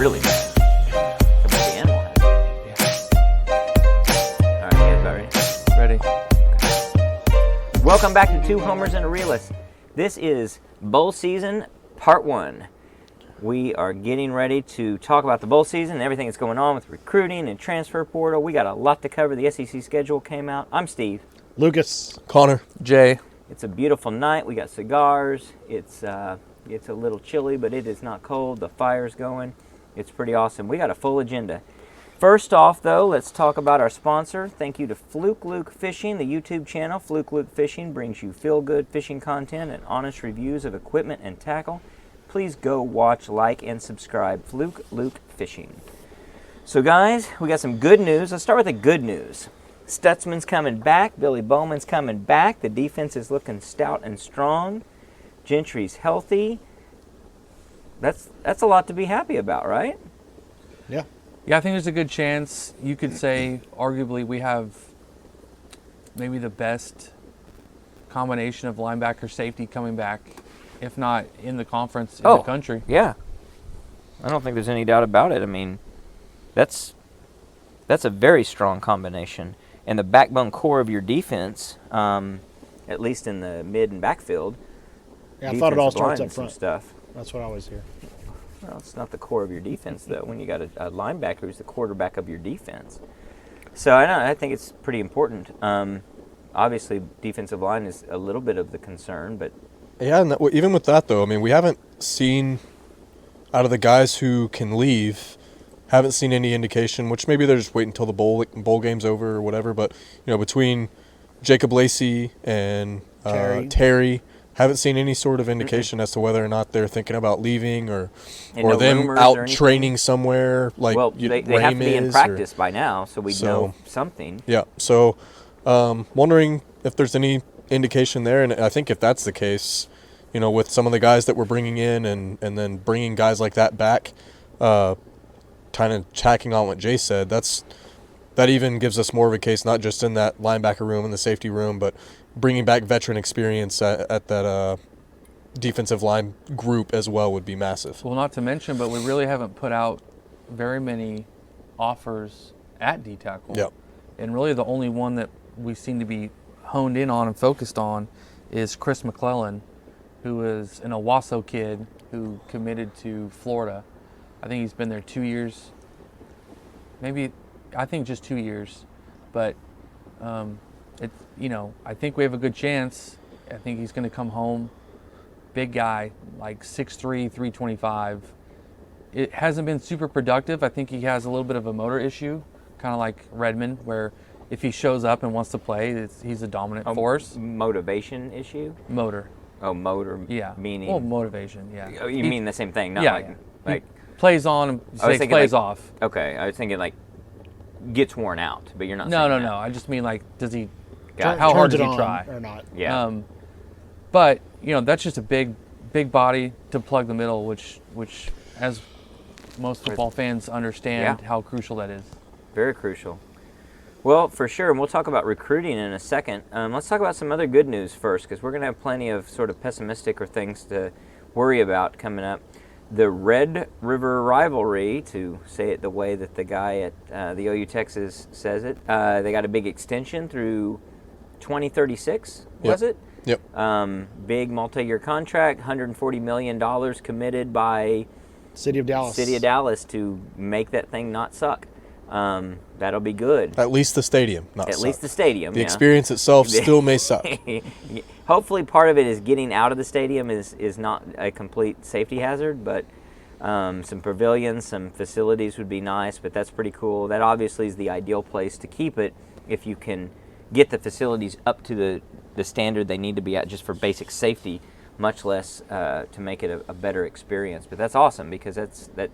really bad. Could be the end one. Yeah. All right, you guys about ready? Ready. Welcome back to Two Homers and a Realist. This is bowl season part 1. We are getting ready to talk about the bowl season and everything that's going on with recruiting and transfer portal. We got a lot to cover. The SEC schedule came out. I'm Steve. Lucas. Connor. Jay. It's a beautiful night. We got cigars. It's a little chilly, but it is not cold. The fire's going. It's pretty awesome. We got a full agenda. First off, though, let's talk about our sponsor. Thank you to Fluke Luke Fishing, the YouTube channel. Fluke Luke Fishing brings you feel-good fishing content and honest reviews of equipment and tackle. Please go watch, like, and subscribe. Fluke Luke Fishing. So, guys, we got some good news. Let's start with the good news. Stutzman's coming back. Billy Bowman's coming back. The defense is looking stout and strong. Gentry's healthy. That's a lot to be happy about, right? Yeah. Yeah, I think there's a good chance. You could say, arguably, we have maybe the best combination of linebacker safety coming back, if not in the conference, in the country. Yeah. I don't think there's any doubt about it. I mean, that's a very strong combination. And the backbone core of your defense, at least in the mid and backfield. Yeah, I thought it all starts up some front. Stuff. That's what I always hear. Well, it's not the core of your defense, though, when you got a linebacker who's the quarterback of your defense. So I think it's pretty important. Obviously, defensive line is a little bit of the concern, but... Yeah, and even with that, though, I mean, we haven't seen, out of the guys who can leave, haven't seen any indication, which maybe they're just waiting until the bowl game's over or whatever, but, between Jacob Lacey and Terry, haven't seen any sort of indication as to whether or not they're thinking about leaving or no them out training somewhere like they have to be in practice by now, so we know something. Yeah, so wondering if there's any indication there, and I think if that's the case, with some of the guys that we're bringing in and then bringing guys like that back, kind of tacking on what Jay said, that even gives us more of a case, not just in that linebacker room and the safety room, but bringing back veteran experience at that defensive line group as well would be massive. Well, not to mention, but we really haven't put out very many offers at D-tackle. Yep. And really the only one that we seem to be honed in on and focused on is Chris McClellan, who is an Owasso kid who committed to Florida. I think he's been there 2 years. I think just 2 years. But I think we have a good chance. I think he's going to come home. Big guy, like 6'3", 325. It hasn't been super productive. I think he has a little bit of a motor issue, kind of like Redmond, where if he shows up and wants to play, he's a dominant force. Motivation issue? Motor. Oh, motor. Yeah. Meaning? Well, motivation, yeah. Oh, you mean the same thing, not yeah. like he plays on and plays off. Okay, I was thinking like gets worn out, but you're not No. saying that. I just mean like, does he... Gotcha. How hard Turns does it he try? or not? Yeah. But that's just a big body to plug the middle, which as most football fans understand how crucial that is. Very crucial. Well, for sure, and we'll talk about recruiting in a second. Let's talk about some other good news first, because we're going to have plenty of sort of pessimistic or things to worry about coming up. The Red River Rivalry, to say it the way that the guy at the OU Texas says it, they got a big extension through 2036, was it? Yep. Big multi-year contract, $140 million committed by City of Dallas to make that thing not suck. That'll be good. At least the stadium, not At suck. least the stadium. The experience itself still may suck. Hopefully part of it is getting out of the stadium is not a complete safety hazard, but some pavilions, some facilities would be nice, but that's pretty cool. That obviously is the ideal place to keep it if you can get the facilities up to the standard they need to be at just for basic safety, much less to make it a better experience. But that's awesome because that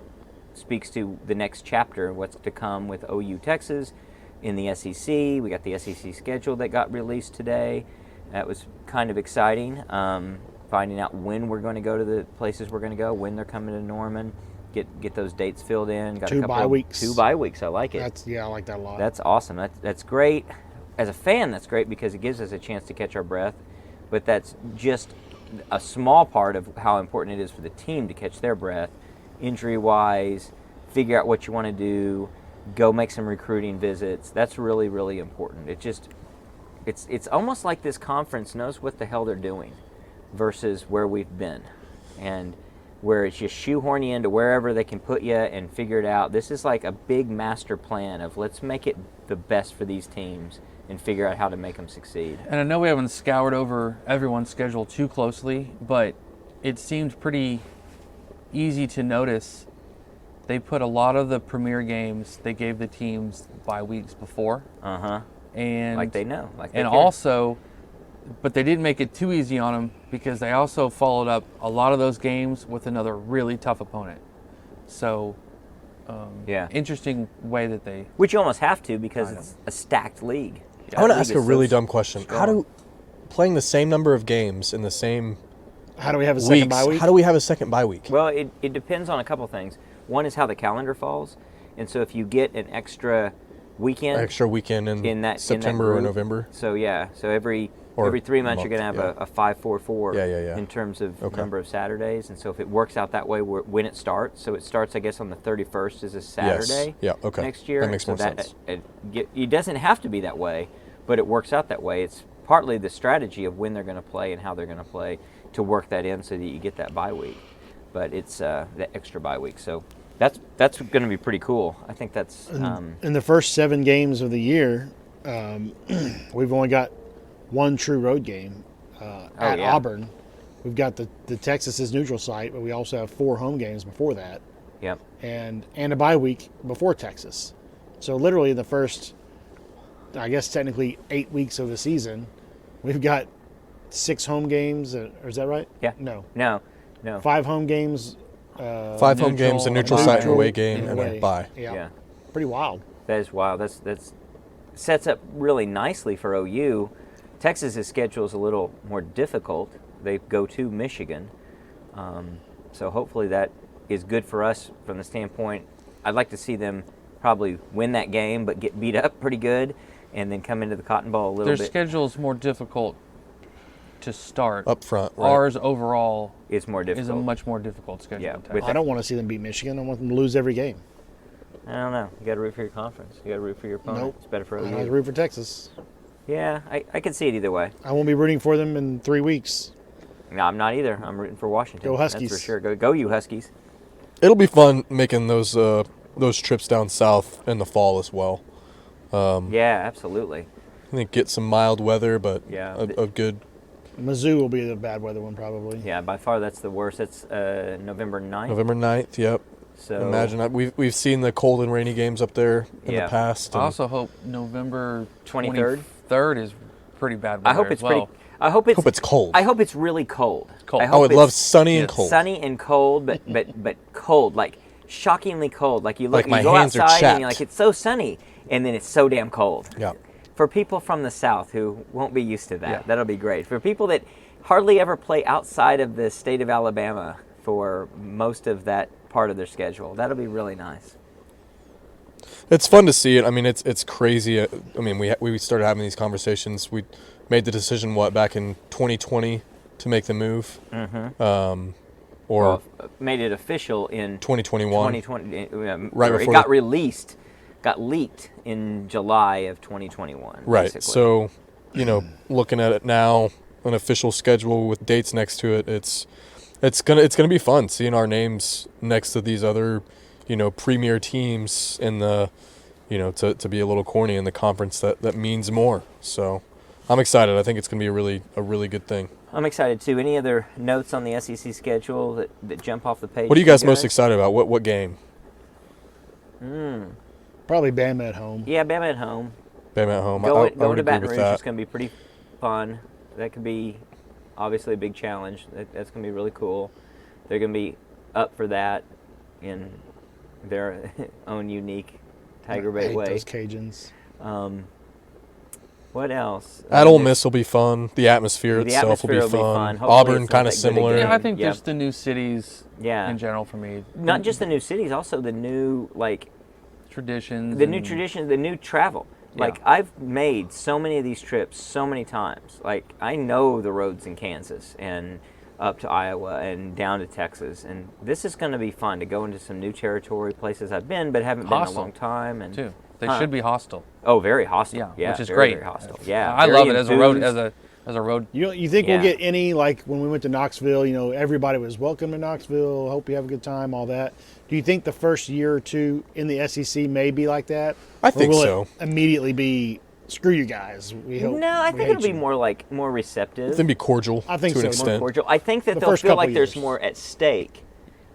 speaks to the next chapter, what's to come with OU Texas in the SEC. We got the SEC schedule that got released today. That was kind of exciting, finding out when we're going to go to the places we're going to go, when they're coming to Norman, get those dates filled in. Got 2 bye weeks. 2 bye weeks. I like it. I like that a lot. That's awesome. That's great. As a fan, that's great because it gives us a chance to catch our breath. But that's just a small part of how important it is for the team to catch their breath, injury-wise, figure out what you want to do, go make some recruiting visits. That's really, really important. It's almost like this conference knows what the hell they're doing versus where we've been, and where it's just shoehorn you into wherever they can put you and figure it out. This is like a big master plan of let's make it the best for these teams and figure out how to make them succeed. And I know we haven't scoured over everyone's schedule too closely, but it seemed pretty easy to notice they put a lot of the premier games they gave the teams bye weeks before. And Like they know. Like they and care. also, but they didn't make it too easy on them because they also followed up a lot of those games with another really tough opponent. So, Yeah. interesting way that they. Which you almost have to because it's a stacked league. I want That to ask league a is really so dumb question. How strong. do playing the same number of games in the same How do we have a second weeks? bye week? How do we have a second bye week? Well, it depends on a couple things. One is how the calendar falls, and so if you get an extra weekend, Extra weekend in that September or group, November. So yeah, so every Or 3 months you're month, going to have yeah. a 5-4-4 Yeah. in terms of Okay. number of Saturdays, and so if it works out that way, when it starts, so it starts I guess on the 31st is a Saturday. Yeah, okay. Next year, That makes so more sense. It doesn't have to be that way, but it works out that way. It's partly the strategy of when they're going to play and how they're going to play to work that in so that you get that bye week. But it's the extra bye week, so that's going to be pretty cool. I think that's In the first 7 games of the year, we've only got one true road game at yeah. Auburn. We've got the Texas's neutral site, but we also have 4 home games before that, yep. and a bye week before Texas. So literally the first, I guess technically 8 weeks of the season, we've got 6 home games. Or is that right? Yeah. No, No. 5 home games. 5 home games, a neutral Neutral, site, and bye. away game, and away. a bye. Yeah. Yeah. Pretty wild. That is wild. That's sets up really nicely for OU. Texas's schedule is a little more difficult. They go to Michigan, so hopefully that is good for us from the standpoint. I'd like to see them probably win that game, but get beat up pretty good, and then come into the Cotton Bowl a little Their bit. schedule is more difficult to start. Up front, right? Ours overall It's more is difficult. a much more difficult schedule. Yeah, than with Texas. I don't want to see them beat Michigan. I want them to lose every game. I don't know. You got to root for your conference. You got to root for your opponent. Nope. It's better for I OU. root for Texas. Yeah, I could see it either way. I won't be rooting for them in 3 weeks. No, I'm not either. I'm rooting for Washington. Go Huskies. That's for sure. Go you Huskies. It'll be fun making those trips down south in the fall as well. Yeah, absolutely. I think get some mild weather, but Yeah. a good. Mizzou will be the bad weather one probably. Yeah, by far that's the worst. It's November 9th. November 9th, yep. So Imagine that. We've seen the cold and rainy games up there in Yeah. the past. I and also hope November 23rd? 23rd is pretty bad weather I hope as it's well. pretty. I hope it's cold. I hope it's really cold. Cold. I, I hope would it's love sunny and yes. cold. Sunny and cold, but cold, like shockingly cold. Like you look, Like my you go hands are outside and you're chapped. like it's so sunny, and then it's so damn cold. Yeah. For people from the South who won't be used to that, Yeah. that'll be great. For people that hardly ever play outside of the state of Alabama for most of that part of their schedule, that'll be really nice. It's fun to see it. I mean, it's crazy. I mean, we started having these conversations. We made the decision back in 2020 to make the move, or Well, made it official in 2021. 2020. Right or before it got the- released, got leaked in July of 2021. Right. Basically. So, looking at it now, an official schedule with dates next to it, it's gonna be fun seeing our names next to these other, premier teams in the, to be a little corny in the conference that means more. So, I'm excited. I think it's gonna be a really good thing. I'm excited too. Any other notes on the SEC schedule that jump off the page? What are you to guys most excited about? What game? Probably Bama at home. Yeah, Bama at home. Bama at home. I Going would to agree Baton with Rouge that. is going to be pretty fun. That could be obviously a big challenge. That's going to be really cool. They're going to be up for that in their own unique Tiger I Bay hate way. those Cajuns. What else? At Ole Miss will be fun. The atmosphere The itself will be atmosphere will be fun. fun. Hopefully Auburn it's not kind of that good similar. again. Yeah, I think Yeah. just the new cities Yeah. in general for me. Not just the new cities, also the new traditions. the new and- traditions, the new travel. Yeah. Like I've made so many of these trips so many times. Like I know the roads in Kansas, and up to Iowa and down to Texas. And this is going to be fun to go into some new territory, places I've been but haven't been in a Hostile, long time. And too. They Huh. should be hostile. Oh, very hostile. Yeah, Yeah, which is very, great. Very hostile. Yeah, I very love it as a road enthused. as a road. You think Yeah. we'll get any, like when we went to Knoxville, everybody was welcome to Knoxville, hope you have a good time, all that. Do you think the first year or two in the SEC may be like that? I Or think will so. it immediately be, screw you guys, we hope No, I we think hate it'll be you. more receptive. Then be cordial I think to an so. More extent. more cordial. I think that The they'll first feel couple like there's years. more at stake.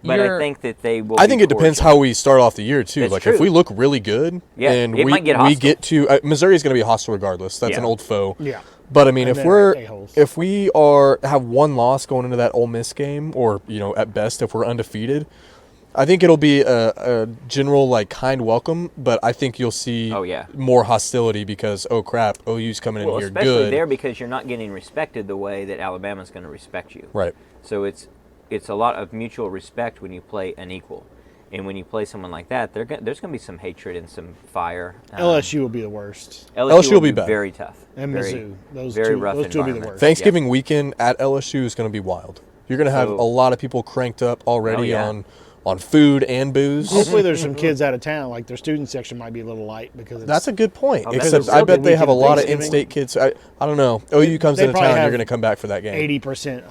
But I You're- think that they will. I be think it depends cordial. how we start off the year too. That's Like if true. we look really good, Yeah, and it we might get we hostile. get to Missouri is going to be hostile regardless. That's an Yeah. old foe. Yeah. But I mean, And if then we're a-holes. if we have one loss going into that Ole Miss game, or at best if we're undefeated, I think it'll be a general kind welcome. But I think you'll see Oh, yeah. more hostility because crap, OU's coming in Well, here especially good. there because you're not getting respected the way that Alabama's going to respect you. Right. So it's a lot of mutual respect when you play an equal, and when you play someone like that, there's going to be some hatred and some fire. LSU will be the worst. LSU will be bad. very tough And very, Mizzou. Those very two, rough those two will be the environment. worst. Thanksgiving weekend at LSU is going to be wild. You're going to have So- a lot of people cranked up already Oh, yeah. on food and booze. Hopefully there's some kids out of town. Like their student section might be a little light because it's, That's a good point. Oh, that's Except a I real bet good they have a weekend lot of Thanksgiving. in-state kids. I don't know. OU comes They into probably town, you're have going to come back for that game. 80%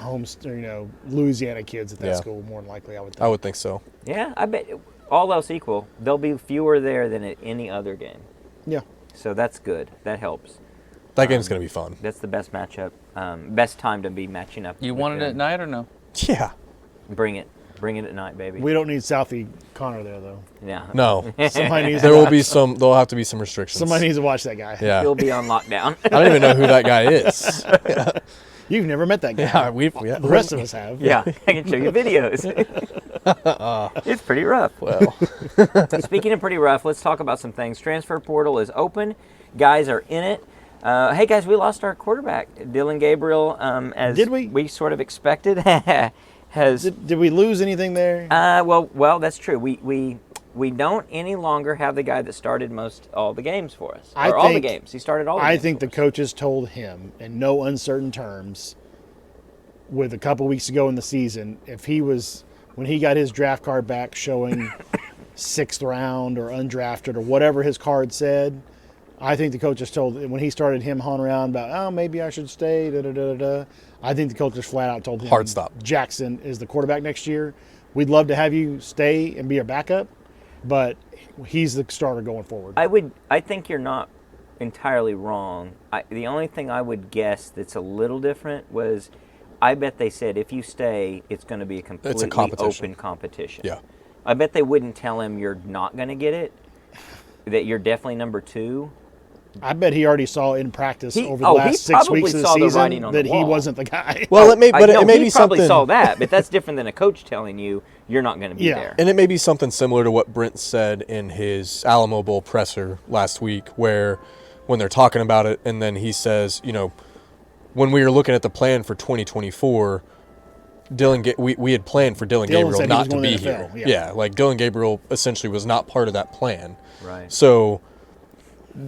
Louisiana kids at that Yeah. school, more than likely, I would think. I would think so. Yeah, I bet all else equal, there'll be fewer there than at any other game. Yeah. So that's good. That helps. That game's going to be fun. That's the best matchup, best time to be matching up. You with want it them. at night or no? Yeah. Bring it at night, baby. We don't need Southie Connor there, though. Yeah. No. Somebody needs There to will watch, be some. There'll have to be some restrictions. somebody needs to watch that guy. Yeah. He'll be on lockdown. I don't even know who that guy is. You've never met that guy. Yeah, The rest of us have. Yeah, I can show you videos. It's pretty rough. Well, Speaking of pretty rough, let's talk about some things. Transfer portal is open. Guys are in it. Hey, guys, we lost our quarterback, Dylan Gabriel, as Did we? we sort of expected. Has Did we lose anything there? well, that's true. We don't any longer have the guy that started all the games for us, I or all the think- games. He started all. The I games think for the us. coaches told him in no uncertain terms with a couple weeks ago in the season, when he got his draft card back showing 6th round or undrafted or whatever his card said, I think the coaches told, when he started him hawing around about, oh, maybe I should stay, I think the coaches flat out told him, Hard stop. Jackson is the quarterback next year. We'd love to have you stay and be our backup, but he's the starter going forward. I think you're not entirely wrong. The only thing I would guess that's a little different was, I bet they said if you stay, it's going to be a completely competition. open competition. yeah. I bet they wouldn't tell him you're not going to get it, that you're definitely number 2. I bet he already saw in practice He- over the oh, he last 6 probably weeks of the saw the season writing on the that he wall. wasn't the guy. Well, it may, but I know, it may he be probably something. saw that, but that's different than a coach telling you you're not going to be Yeah. there. And it may be something similar to what Brent said in his Alamo Bowl presser last week, where when they're talking about it, and then he says, when we were looking at the plan for 2024, we had planned for Dylan Dylan Gabriel said he not was to going be to the here. NFL, yeah. Like Dylan Gabriel essentially was not part of that plan. Right. So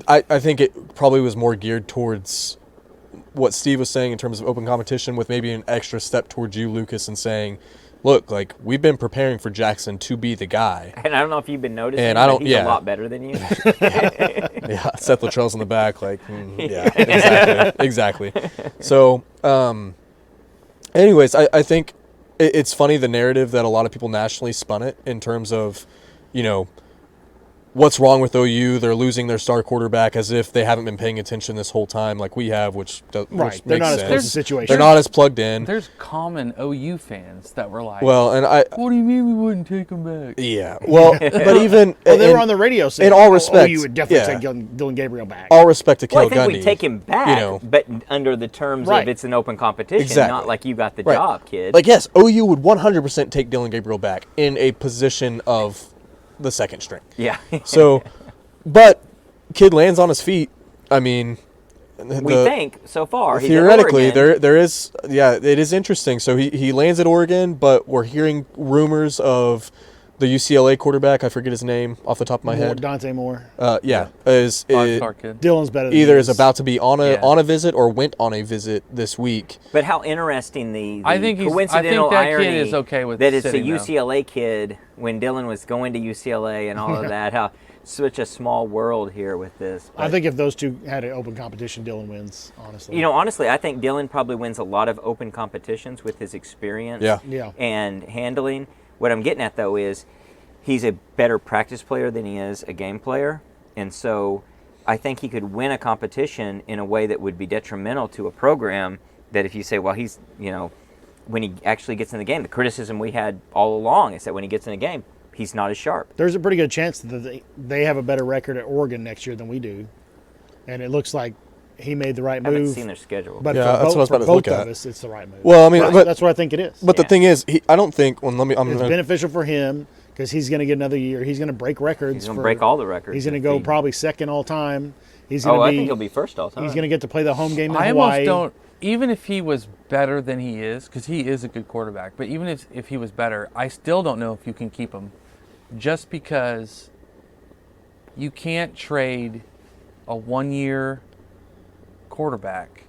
I think it probably was more geared towards what Steve was saying in terms of open competition, with maybe an extra step towards you, Lucas, and saying, look, we've been preparing for Jackson to be the guy. And I don't know if you've been noticing, And I but don't- he's yeah. a lot better than you. Yeah, Seth Luttrell's in the back, yeah, exactly. So, anyways, I think it's funny the narrative that a lot of people nationally spun it in terms of, what's wrong with OU? They're losing their star quarterback, as if they haven't been paying attention this whole time, like we have, which Right. makes They're not as sense. close to the situation. They're not as plugged in. There's common OU fans that were like, Well, and what do you mean we wouldn't take him back? yeah. Well, but even Well, they in- were on the radio saying, in all oh, respects, you would definitely yeah. take Dylan Gabriel back. all respect to Well, I Cale think Gundy, we take him back, but under the terms Right. of it's an open competition, Exactly. not like you got the Right. job, kid. Like, yes, OU would 100% take Dylan Gabriel back in a position of the second string. yeah. So, but kid lands on his feet. I mean, we think so far. He's at theoretically Oregon. there is, yeah, it is interesting. So he lands at Oregon, but we're hearing rumors of the UCLA quarterback, I forget his name off the top of my head. Dante Moore. Is Five-star kid. Dylan's better than either he is about to be on Yeah. a visit or went on a visit this week. But how interesting the I think coincidental that irony kid is okay with that it's a sitting, though. UCLA kid when Dylan was going to UCLA and all of that. How such a small world here with this. I But, think if those two had an open competition, Dylan wins, honestly. honestly, I think Dylan probably wins a lot of open competitions with his experience Yeah. and handling. What I'm getting at, though, is he's a better practice player than he is a game player. And so I think he could win a competition in a way that would be detrimental to a program that if you say, well, he's, when he actually gets in the game, the criticism we had all along is that when he gets in a game, he's not as sharp. There's a pretty good chance that they have a better record at Oregon next year than we do. And it looks like he made the right I haven't move. seen their schedule. But Yeah, for that's what I was for about to both look of at. us, it's the right move. Well, I mean, but that's what I think it is. But the Yeah. thing is, I don't think. Well, I'm It's gonna, beneficial for him because he's going to get another year. He's going to break records. He's going to break all the records. He's going to if go he- probably second all time. He's going Oh, to I be. think he'll be first all time. He's going to get to play the home game in I Hawaii. almost don't. Even if he was better than he is, because he is a good quarterback, but even if he was better, I still don't know if you can keep him, just because you can't trade a 1-year quarterback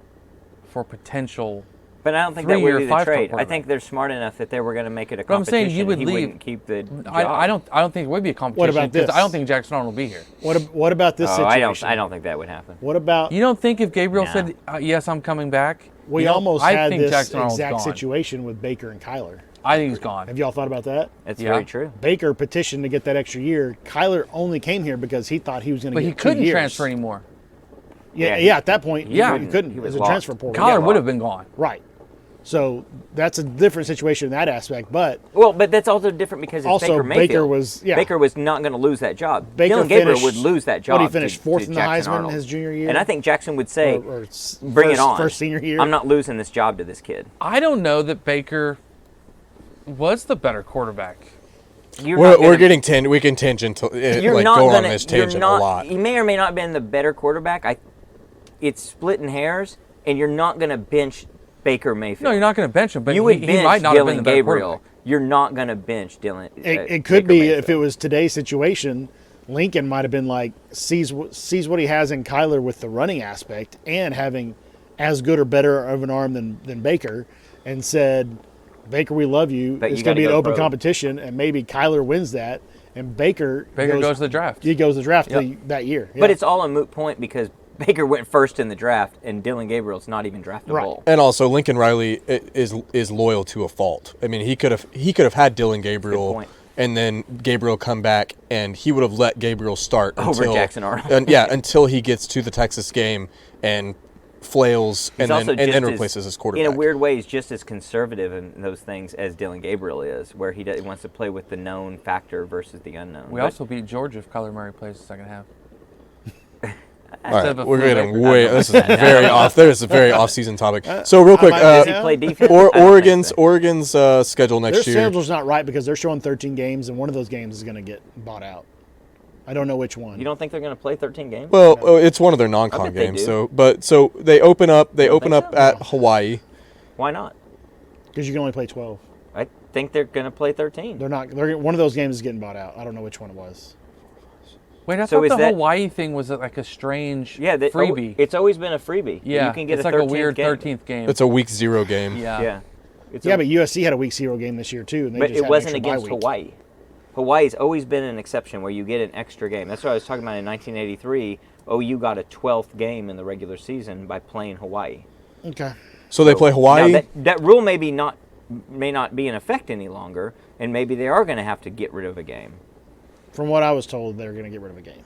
for potential. But I don't think that 3-year, would be the 5-star trade. I quarterback. think they're smart enough that they were going to make it a But I'm competition. saying you would he leave- wouldn't keep the job. I don't think it would be a competition. about 'cause this? I don't think Jackson Arnold will be here. What about this Oh, situation? I don't think that would happen. What about You don't think if Gabriel Nah. said yes, I'm coming back? we you don't- almost I had think this Jackson Arnold's exact gone. situation with Baker and Kyler. I think he's gone. Have y'all thought about that? That's Yeah. very true. Baker petitioned to get that extra year. Kyler only came here because he thought he was going to But get he 2 couldn't years. transfer anymore. Yeah, Yeah, at that point, Yeah. you couldn't. He It was was a locked. transfer portal. Kyler Yeah. would have been gone. Right. So that's a different situation in that aspect. But Well, but that's also different because it's Also, Baker Mayfield. Baker was- Baker was not going to lose that job. Baker Dylan Gabriel finished- would lose that job. what, he finished to- fourth to in the Jackson Heisman Arnold. his junior year? And I think Jackson would say, or "Bring first, it on." First senior year. I'm not losing this job to this kid. I don't know that Baker was the better quarterback. You're not we're gonna- getting we can tangential You're like not go gonna, on this you're tangent not, a lot. You may or may not have been the better quarterback. It's splitting hairs, and you're not going to bench Baker Mayfield. No, you're not going to bench him, but You would he bench might not have been Dylan the better Gabriel. quarterback. You're not going to bench Dylan. It could Baker be Mayfield. if it was today's situation. Lincoln might have been like sees what he has in Kyler with the running aspect and having as good or better of an arm than Baker, and said, "Baker, we love you. But It's you going to gotta be an go open pro." competition, and maybe Kyler wins that, and Baker goes to the draft. He goes to the draft Yep. that year. But Yeah. it's all a moot point because Baker went first in the draft, and Dylan Gabriel's not even draftable. Right. And also, Lincoln Riley is loyal to a fault. I mean, he could have had Dylan Gabriel, point. and then Gabriel come back, and he would have let Gabriel start Over until Jackson Arnold. until he gets to the Texas game and flails, He's and also then just replaces his quarterback. In a weird way, he's just as conservative in those things as Dylan Gabriel is, where he wants to play with the known factor versus the unknown. We But also beat Georgia if Kyler Murray plays the second half. All right, Instead of a we're getting fullback. way. This is very off. There's a very off-season topic. So real quick, might be does he play defense? or I don't think Oregon's so. Oregon's schedule their next year. schedule's not right because they're showing 13 games, and one of those games is going to get bought out. I don't know which one. You don't think they're going to play 13 games? Well, it's one of their non-con bet they games. do. So they open up. They don't open think up so? at Hawaii. Why not? Because you can only play 12. I think they're going to play 13. They're not. One of those games is getting bought out. I don't know which one it was. Wait, I So thought is the that- Hawaii thing was like a strange Yeah, freebie. It's always been a freebie. Yeah, you can get it's a like 13th a weird game. 13th game. It's a week 0 game. yeah. Yeah, it's Yeah, a- but USC had a week 0 game this year too, and they but just it had wasn't an extra against bye week. Hawaii. Hawaii's always been an exception where you get an extra game. That's what I was talking about in 1983. OU got a 12th game in the regular season by playing Hawaii. Okay. So they play Hawaii. Now, that rule may not be in effect any longer, and maybe they are going to have to get rid of a game. From what I was told, they're going to get rid of a game.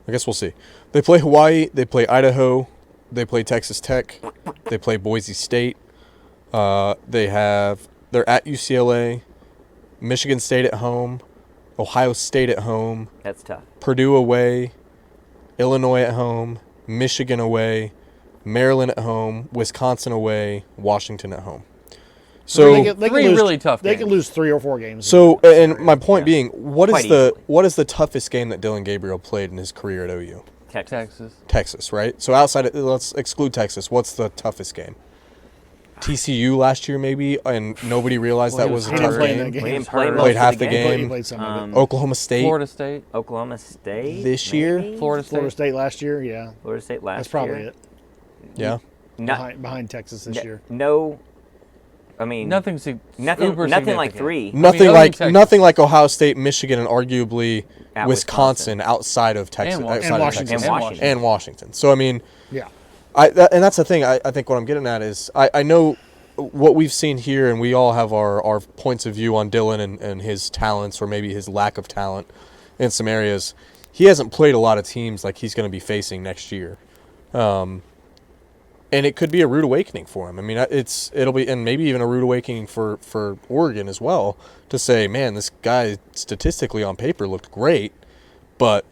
I guess we'll see. They play Hawaii. They play Idaho. They play Texas Tech. They play Boise State. They're at UCLA, Michigan State at home, Ohio State at home, That's tough. Purdue away, Illinois at home, Michigan away, Maryland at home, Wisconsin away, Washington at home. So they can Three lose, really tough They can games. lose 3 or 4 games. So, and my point being, what Quite is the easily. toughest game that Dylan Gabriel played in his career at OU? Texas. Texas. Texas, right? So outside, let's exclude Texas. What's the toughest game? TCU last year maybe, and nobody realized Well, that he was a was He tough didn't play in that game. game. We He didn't was play hurt. most Played of half the He game. played some of it. Oklahoma State Florida State. Oklahoma State This year? maybe? Florida State. Florida State last year, yeah. Florida State last That's probably year. it. Yeah. No, Behind Texas this year. no, I mean Nothing. nothing Uber like significant. 3. Nothing other like than Texas. nothing like Ohio State, Michigan, and arguably At Wisconsin outside of Texas, And Washington. outside And of Washington. Texas. And Washington. And Washington. So I mean, Yeah. and that's the thing. I think what I'm getting at is I know what we've seen here, and we all have our points of view on Dylan and his talents, or maybe his lack of talent in some areas. He hasn't played a lot of teams like he's going to be facing next year, and it could be a rude awakening for him. I mean, it'll be, and maybe even a rude awakening for Oregon as well, to say, man, this guy statistically on paper looked great, but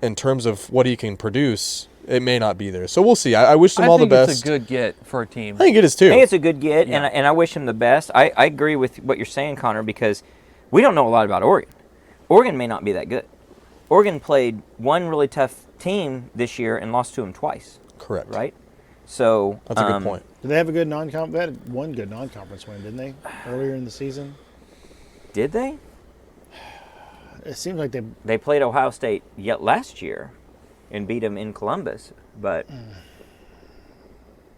in terms of what he can produce, it may not be there. So we'll see. I wish him all the I think best. it's a good get for a team. I think it is too. I think it's a good get, Yeah. and I wish him the best. I agree with what you're saying, Connor, because we don't know a lot about Oregon. Oregon may not be that good. Oregon played one really tough team this year and lost to them twice, Correct. right? So That's a good point. Did they have a good non-conference? They had one good non-conference win, didn't they? Earlier in the season. Did they? It seems like they. They played Ohio State yet last year and beat them in Columbus, but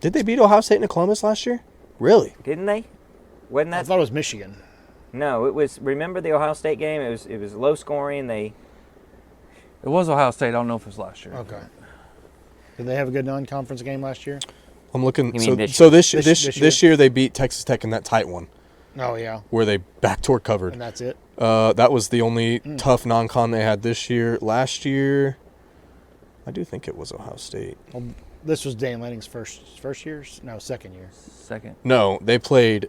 Did they beat Ohio State in Columbus last year? Really? didn't they? Wasn't I that? thought it was Michigan. No, it was. Remember the Ohio State game? It was low scoring. It was Ohio State. I don't know if it was last year. Okay. Did they have a good non-conference game last year? I'm looking. You mean So, this so year? this year they beat Texas Tech in that tight one Oh yeah, where they backdoor covered. and that's it. That was the only tough non-con they had this year. Last year, I do think it was Ohio State. Well, this was Dan Lanning's first year. No, second year. Second. No, they played.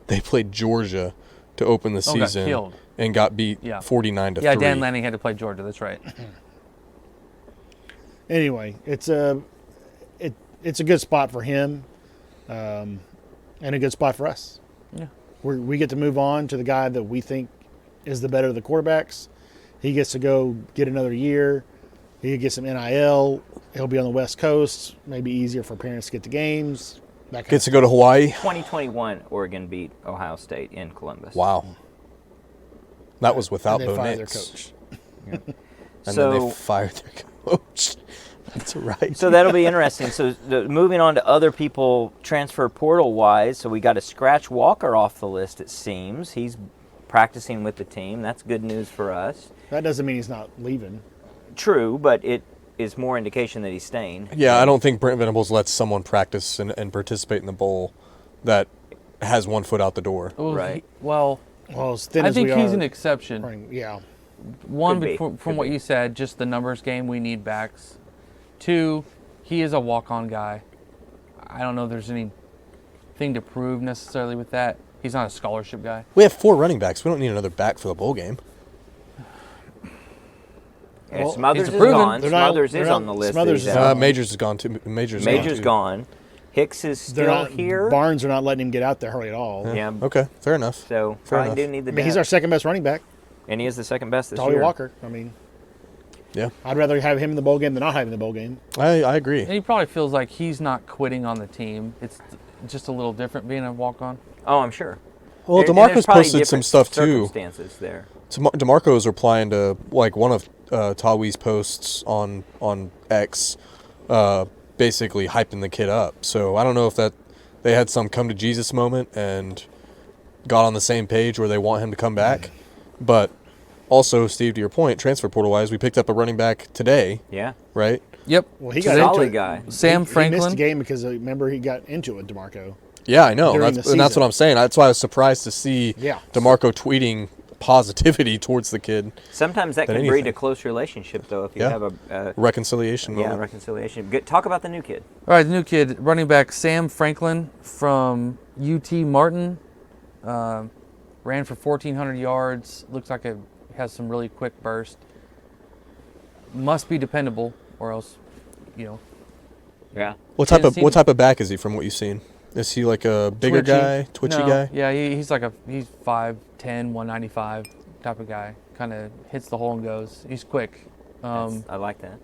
They played Georgia to open the Oh, got season killed. and got beat Yeah. 49-3. Yeah, Dan Lanning had to play Georgia. That's right. Anyway, it's a good spot for him, and a good spot for us. Yeah. We get to move on to the guy that we think is the better of the quarterbacks. He gets to go get another year. He could get some NIL. He'll be on the West Coast. Maybe easier for parents to get to games. That kind Gets to go to Hawaii. 2021 Oregon beat Ohio State in Columbus. Wow. That was without and they Bo fired Nix. their coach. And then So they fired their coach. That's right. so that'll be interesting. So moving on to other people transfer portal wise, so we got to scratch Walker off the list. It seems he's practicing with the team. That's good news for us. That doesn't mean he's not leaving. True, but it is more indication that he's staying. Yeah, I don't think Brent Venables lets someone practice and participate in the bowl that has one foot out the door. Well, Right. Well, as thin I as think we he's are, an exception. running- yeah. One, Could be. from Could what be. you said, just the numbers game, we need backs. Two, he is a walk-on guy. I don't know if there's anything to prove necessarily with that. He's not a scholarship guy. We have 4 running backs. We don't need another back for the bowl game. And Well, Smothers he's is proven. gone. They're not- Smothers they're is not- on the list. Smothers that is he's out. out. Majors is gone too. Majors Major's too. gone. Hicks is They're still not here. Barnes are not letting him get out there hardly at all. Yeah. Okay, fair enough. So Fair probably enough. do need the I mean, he's depth. our second best running back. And he is the second best this Tolly year. Walker. I mean, Yeah, I'd rather have him in the bowl game than not have him in the bowl game. I agree. And he probably feels like he's not quitting on the team. It's just a little different being a walk-on. Oh, I'm sure. Well, And there's DeMarco's probably posted some different stuff too. Circumstances there. DeMarco's replying to like one of Tawi's posts on X, basically hyping the kid up. So I don't know if that they had some come to Jesus moment and got on the same page where they want him to come back. But also, Steve, to your point, transfer portal wise, we picked up a running back today, Yeah. right? Yep. Well, he So got they- into Solid it. guy. Sam He missed Franklin. the game because remember he got into it with DeMarco. Yeah, I know. During That's, the and that's season. what I'm saying. That's why I was surprised to see Yeah. DeMarco tweeting positivity towards the kid. Sometimes that Than can breed anything. a close relationship, though, if you Yeah. have a Reconciliation moment. reconciliation. Good. Talk about the new kid. All right, the new kid, running back Sam Franklin from UT Martin. Ran for 1,400 yards. Looks like it has some really quick burst. Must be dependable, or else, Yeah. What type Tennessee- of back is he from what you've seen? Is he like a bigger guy, twitchy No, guy? Yeah, he's 5'10", 195 type of guy. Kind of hits the hole and goes. He's quick. I like that.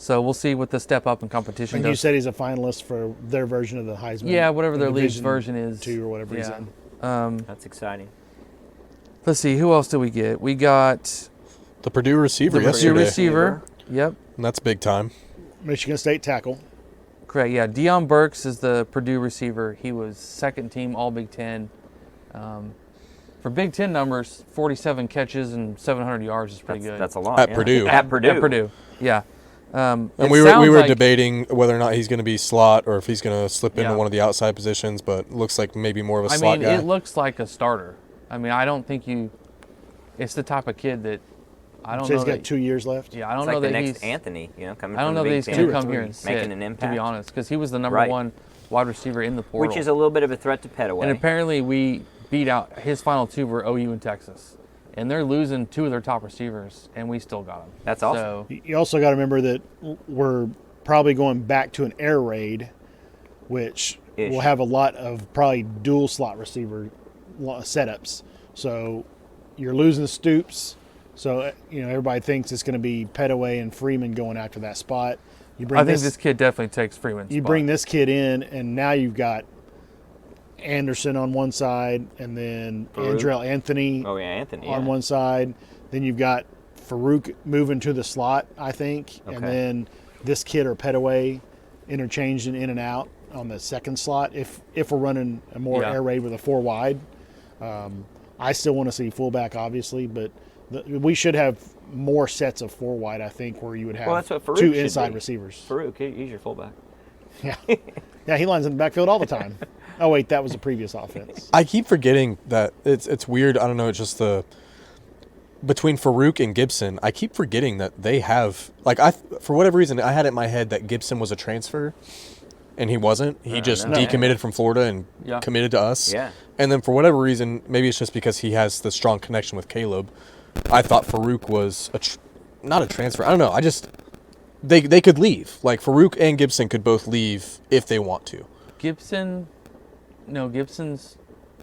So we'll see what the step up in competition And does. you said he's a finalist for their version of the Heisman. Yeah, whatever their league's Division version is. 2 or whatever he's Yeah. in. That's exciting. Let's see, who else do we get? We got The Purdue receiver the yesterday, receiver. Yep, and that's big time. Michigan State tackle. correct. Yeah, Deion Burks is the Purdue receiver. He was second team All Big Ten. For Big Ten numbers, 47 catches and 700 yards is pretty good. That's a lot. At yeah. Purdue. At Purdue. At Purdue, yeah. And it we sounds were like- debating whether or not he's going to be slot or if he's going to slip into Yeah. one of the outside positions, but looks like maybe more of a I slot mean, guy. it looks like a starter. I mean, I don't think you. It's the type of kid that I don't So know. he's got 2 years left. Yeah, I don't It's know like that the he's. next Anthony, coming I don't from know the that Big he's Ten. going 2 to or come here 3. and sit. Making an To impact. be honest, because he was the number Right. one wide receiver in the portal, Which is a little bit of a threat to Petaway. and apparently we beat out his final two were OU and Texas, and they're losing two of their top receivers, and we still got them. That's awesome. So, You also got to remember that we're probably going back to an air raid, which Ish. will have a lot of probably dual slot receiver setups. So you're losing Stoops. So everybody thinks it's going to be Petaway and Freeman going after that spot. You bring I think this kid definitely takes Freeman's you spot. bring this kid in, and now you've got Anderson on one side, and then Farouk. Andrell Anthony Oh yeah, Anthony. on yeah. one side. Then you've got Farouk moving to the slot, I think, and Okay. then this kid or Petaway interchanging in and out on the second slot. If we're running a more Yeah. air raid with a 4 wide, I still want to see fullback, obviously, but we should have more sets of 4 wide. I think where you would have Well, that's what Farouk 2 should inside be. receivers. Farouk, he's your fullback. Yeah, yeah, he lines in the backfield all the time. Oh wait, that was a previous offense. I keep forgetting that it's weird. I don't know. It's just between Farouk and Gibson. I keep forgetting that they have for whatever reason I had it in my head that Gibson was a transfer, and he wasn't. He just no. decommitted from Florida and Yeah. committed to us. Yeah. And then for whatever reason, maybe it's just because he has the strong connection with Caleb. I thought Farouk was not a transfer. I don't know. They could leave. Like Farouk and Gibson could both leave if they want to. Gibson's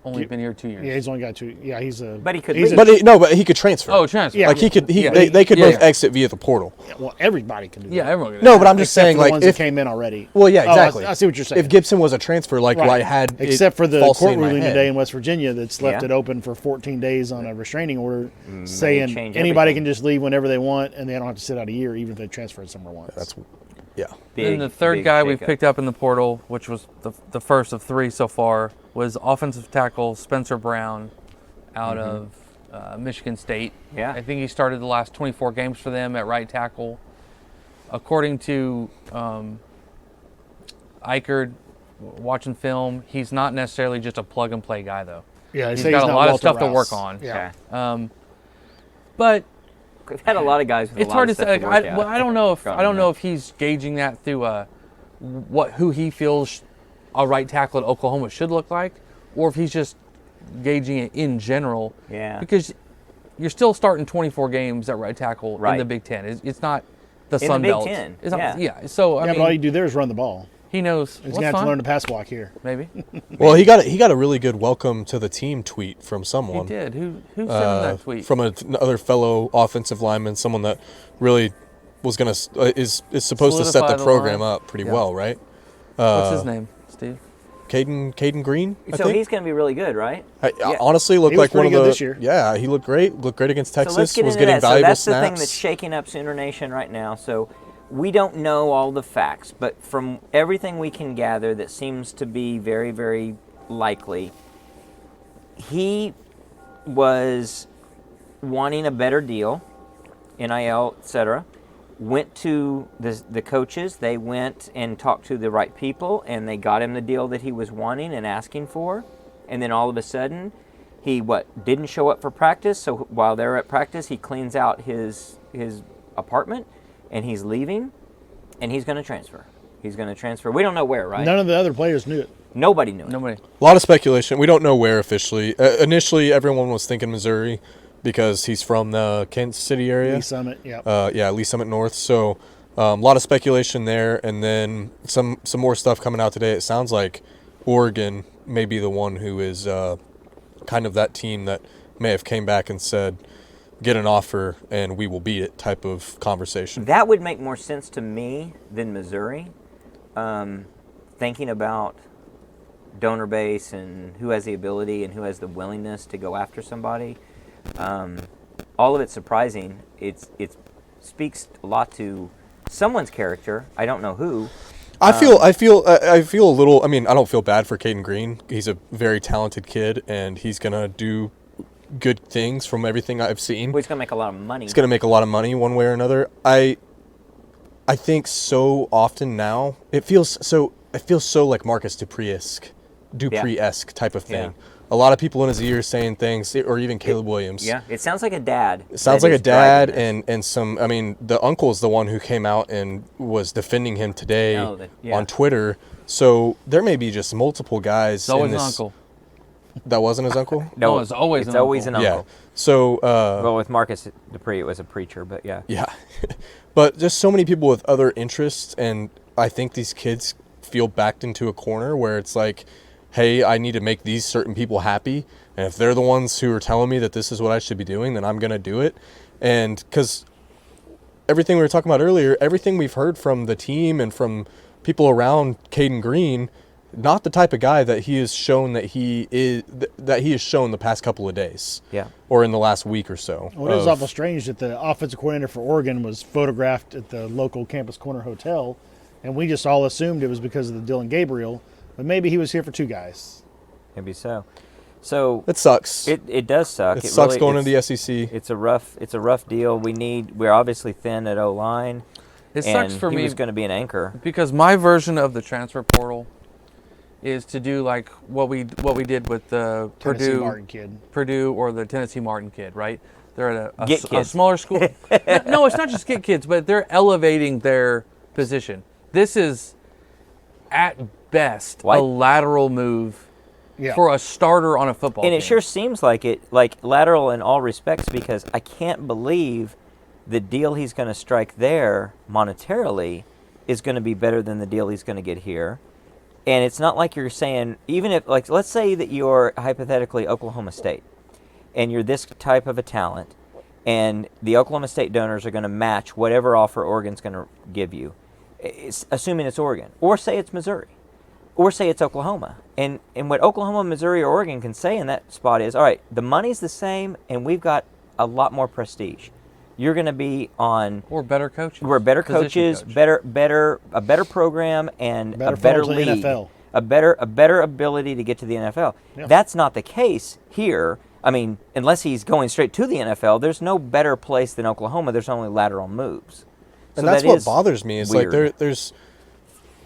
only been here 2 years. Yeah, he's only got 2. Yeah, he's a. But he could he's leave. a- But he could transfer. Oh, transfer. Yeah. Like he could. Yeah. They could Yeah. both exit via the portal. well, everybody can do that. Yeah, everyone. Can No, do but that. I'm just Except saying, for the like, ones if that came in already. well, yeah, Oh, exactly. I see what you're saying. If Gibson was a transfer, like, Right. I had it except for the falsely court in my ruling head. today in West Virginia that's left Yeah. it open for 14 days on a restraining order, saying change anybody everything. can just leave whenever they want, and they don't have to sit out a year, even if they transferred somewhere once. That's yeah. Then the third guy we've picked up in the portal, which was the first of 3 so far, was offensive tackle Spencer Brown out of Michigan State. Yeah. I think he started the last 24 games for them at right tackle. According to Eichard, watching film, he's not necessarily just a plug-and-play guy, though. yeah, they he's say got a not lot of Walter stuff to Rouse. work on. Yeah, Okay. But We've had a lot of guys with it's a lot hard to of stuff say. to Like, work out. I don't know if Gone I don't on know that. if he's gauging that through who he feels a right tackle at Oklahoma should look like, or if he's just gauging it in general. Yeah. Because you're still starting 24 games at right tackle in Right. the Big Ten. It's not the the Sun Big Belt. Ten, It's not, yeah. yeah. So I yeah, but all you mean, do there is run the ball. he knows. He's What's gonna have fine? to learn to pass block here. Maybe Well, he got a really good welcome to the team tweet from he someone. did. Who sent him that tweet? From another fellow offensive lineman, someone that really was gonna is supposed to set Solidify the the program line. up pretty Yeah. well, right? What's his name, Steve? Caden Green. I So think. he's going to be really good, right? I honestly looked He was like one of pretty good the. this year. Yeah, he looked great. Looked great against Texas. So let's get was into getting that. So valuable that's the thing snaps. that's shaking up Sooner Nation right now. So we don't know all the facts, but from everything we can gather, that seems to be very, very likely. He was wanting a better deal, NIL, etc. Went to the coaches. They went and talked to the right people, and they got him the deal that he was wanting and asking for. And then all of a sudden, he didn't show up for practice. So while they're at practice, he cleans out his apartment, and he's leaving, and he's going to transfer. He's going to transfer. We don't know where, right? None of the other players knew it. Nobody knew it. Nobody. A lot of speculation. We don't know where officially. Initially, everyone was thinking Missouri because he's from the Kansas City area. Lee Summit, yeah. Lee Summit North. So a lot of speculation there, and then some more stuff coming out today. It sounds like Oregon may be the one who is kind of that team that may have came back and said, get an offer and we will beat it type of conversation. That would make more sense to me than Missouri. Thinking about donor base and who has the ability and who has the willingness to go after somebody, all of it's surprising. It speaks a lot to someone's character. I don't know who. I feel a little. I mean, I don't feel bad for Caden Green. He's a very talented kid, and he's gonna do good things from everything I've seen. Well, he's gonna make a lot of money. He's gonna make a lot of money one way or another. I think so often now it feels so like Marcus Dupree-esque type of thing. Yeah. A lot of people in his ear saying things, or even Caleb Williams. Yeah, it sounds like a dad. It sounds that like a is dad driving this. and some. I mean, the uncle is the one who came out and was defending him today Yeah. on Twitter. So there may be just multiple guys. It's always in an this, uncle. That wasn't his uncle. No, it's always it's an always uncle. an Yeah. uncle. So Well, with Marcus Dupree, it was a preacher, but yeah. yeah, but just so many people with other interests, and I think these kids feel backed into a corner where it's like, hey, I need to make these certain people happy, and if they're the ones who are telling me that this is what I should be doing, then I'm gonna do it. And because everything we were talking about earlier, everything we've heard from the team and from people around Caden Green, not the type of guy that he has shown that he has shown the past couple of days. Yeah. Or in the last week or so. Well, it was of- awful strange that the offensive coordinator for Oregon was photographed at the local Campus Corner Hotel, and we just all assumed it was because of the Dylan Gabriel, but maybe he was here for two guys. Maybe so. So It sucks. it does suck. It sucks really- going to the it's- SEC. It's a rough deal. We're obviously thin at O-line. It and sucks for he me was going to be an anchor. because my version of the transfer portal is to do like what we did with the Tennessee Martin kid. Purdue or the Tennessee Martin kid, right? They're at a Get kids. smaller school. No, it's not just get kids, but they're elevating their position. This is, at best, Why- a lateral move Yeah. for a starter on a football And team. it sure seems like it, like lateral in all respects, because I can't believe the deal he's going to strike there monetarily is going to be better than the deal he's going to get here. And it's not like you're saying, even if, like, let's say that you're hypothetically Oklahoma State and you're this type of a talent, and the Oklahoma State donors are going to match whatever offer Oregon's going to give you, assuming it's Oregon, or say it's Missouri, or say it's Oklahoma. And what Oklahoma, Missouri, or Oregon can say in that spot is, all right, the money's the same, and we've got a lot more prestige. You're going to be on. or better coaches. We're better Position coaches, coach. a better program, and Better a better funnel to the league, NFL. a better ability to get to the NFL. Yeah. That's not the case here. I mean, unless he's going straight to the NFL, there's no better place than Oklahoma. There's only lateral moves. And So that's that what is bothers me. Is weird. like there's,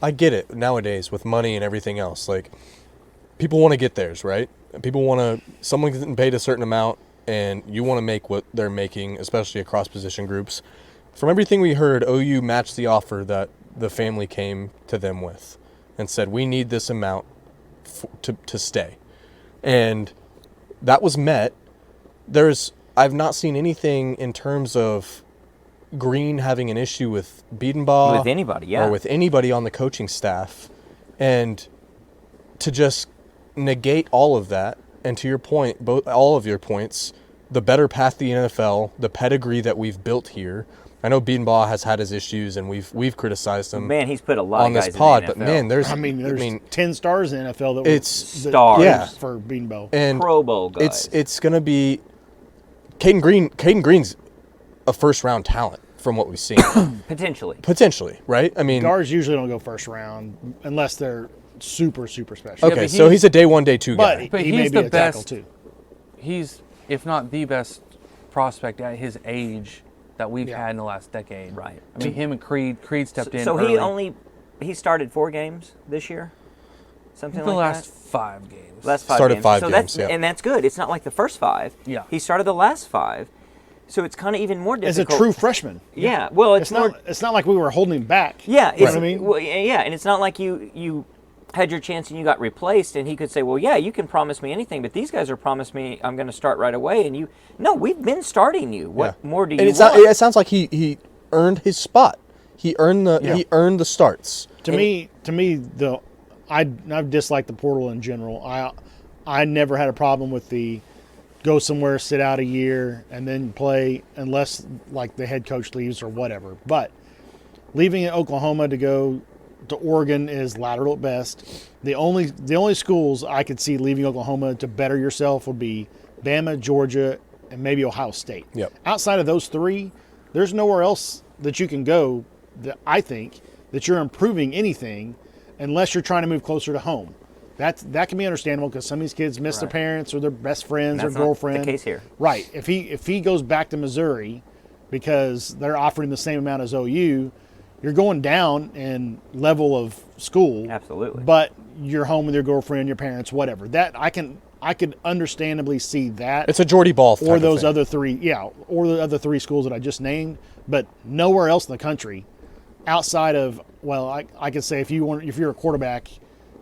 I get it nowadays with money and everything else. Like, people want to get theirs, right? People want to. Someone's getting paid a certain amount, and you want to make what they're making, especially across position groups. From everything we heard, OU matched the offer that the family came to them with, and said, "We need this amount to stay," and that was met. I've not seen anything in terms of Green having an issue with Biedenbaugh, With anybody, yeah. or with anybody on the coaching staff, and to just negate all of that. And to your point, all of your points, the better path to the NFL, the pedigree that we've built here. I know Biedenbaugh has had his issues, and we've criticized him Man, he's put a lot on of this guys pod. in the But NFL. man, there's 10 stars in the NFL that were It's that- stars. Yeah. for Beanbow. and Pro Bowl guys. it's gonna be Caden Green. Caden Green's a first round talent from what we've seen, Potentially. potentially, right? I mean, Guards usually don't go first round unless they're super, super special. okay, but so he's- he's a day one, day two But, guy. But he may he's be the a tackle best. too. He's, if not the best prospect at his age that we've Yeah. had in the last decade. Right. I mean, him and Creed stepped in So early. he started 4 games this year, something the like last that. 5 games. Last 5 Started games. 5 so games, that's, yeah. and that's good. It's not like the first 5. Yeah. He started the last 5, so it's kind of even more As a difficult. true freshman. Yeah. Well, it's, It's more. not. It's not like we were holding him back. Yeah. You know It's, what I mean? well, yeah, and it's not like you had your chance and you got replaced, and he could say, "Well, yeah, you can promise me anything, but these guys are promised me I'm going to start right away." And no, we've been starting you. What Yeah. more do you And want? it sounds like he earned his spot. He earned the starts. To me, I've disliked the portal in general. I never had a problem with the go somewhere, sit out a year, and then play, unless like the head coach leaves or whatever. But leaving Oklahoma to go to Oregon is lateral at best. The only schools I could see leaving Oklahoma to better yourself would be Bama, Georgia, and maybe Ohio State. Yep. Outside of those three, there's nowhere else that you can go that I think that you're improving anything unless you're trying to move closer to home. That can be understandable because some of these kids miss their parents or their best friends That's or not girlfriend. the case here. Right. If he goes back to Missouri because they're offering the same amount as OU, you're going down in level of school. Absolutely. But you're home with your girlfriend, your parents, whatever. That I could understandably see that. It's a Jordy Ball type or of those thing. other three, or the other three schools that I just named, but nowhere else in the country outside of, well, I could say if you're a quarterback,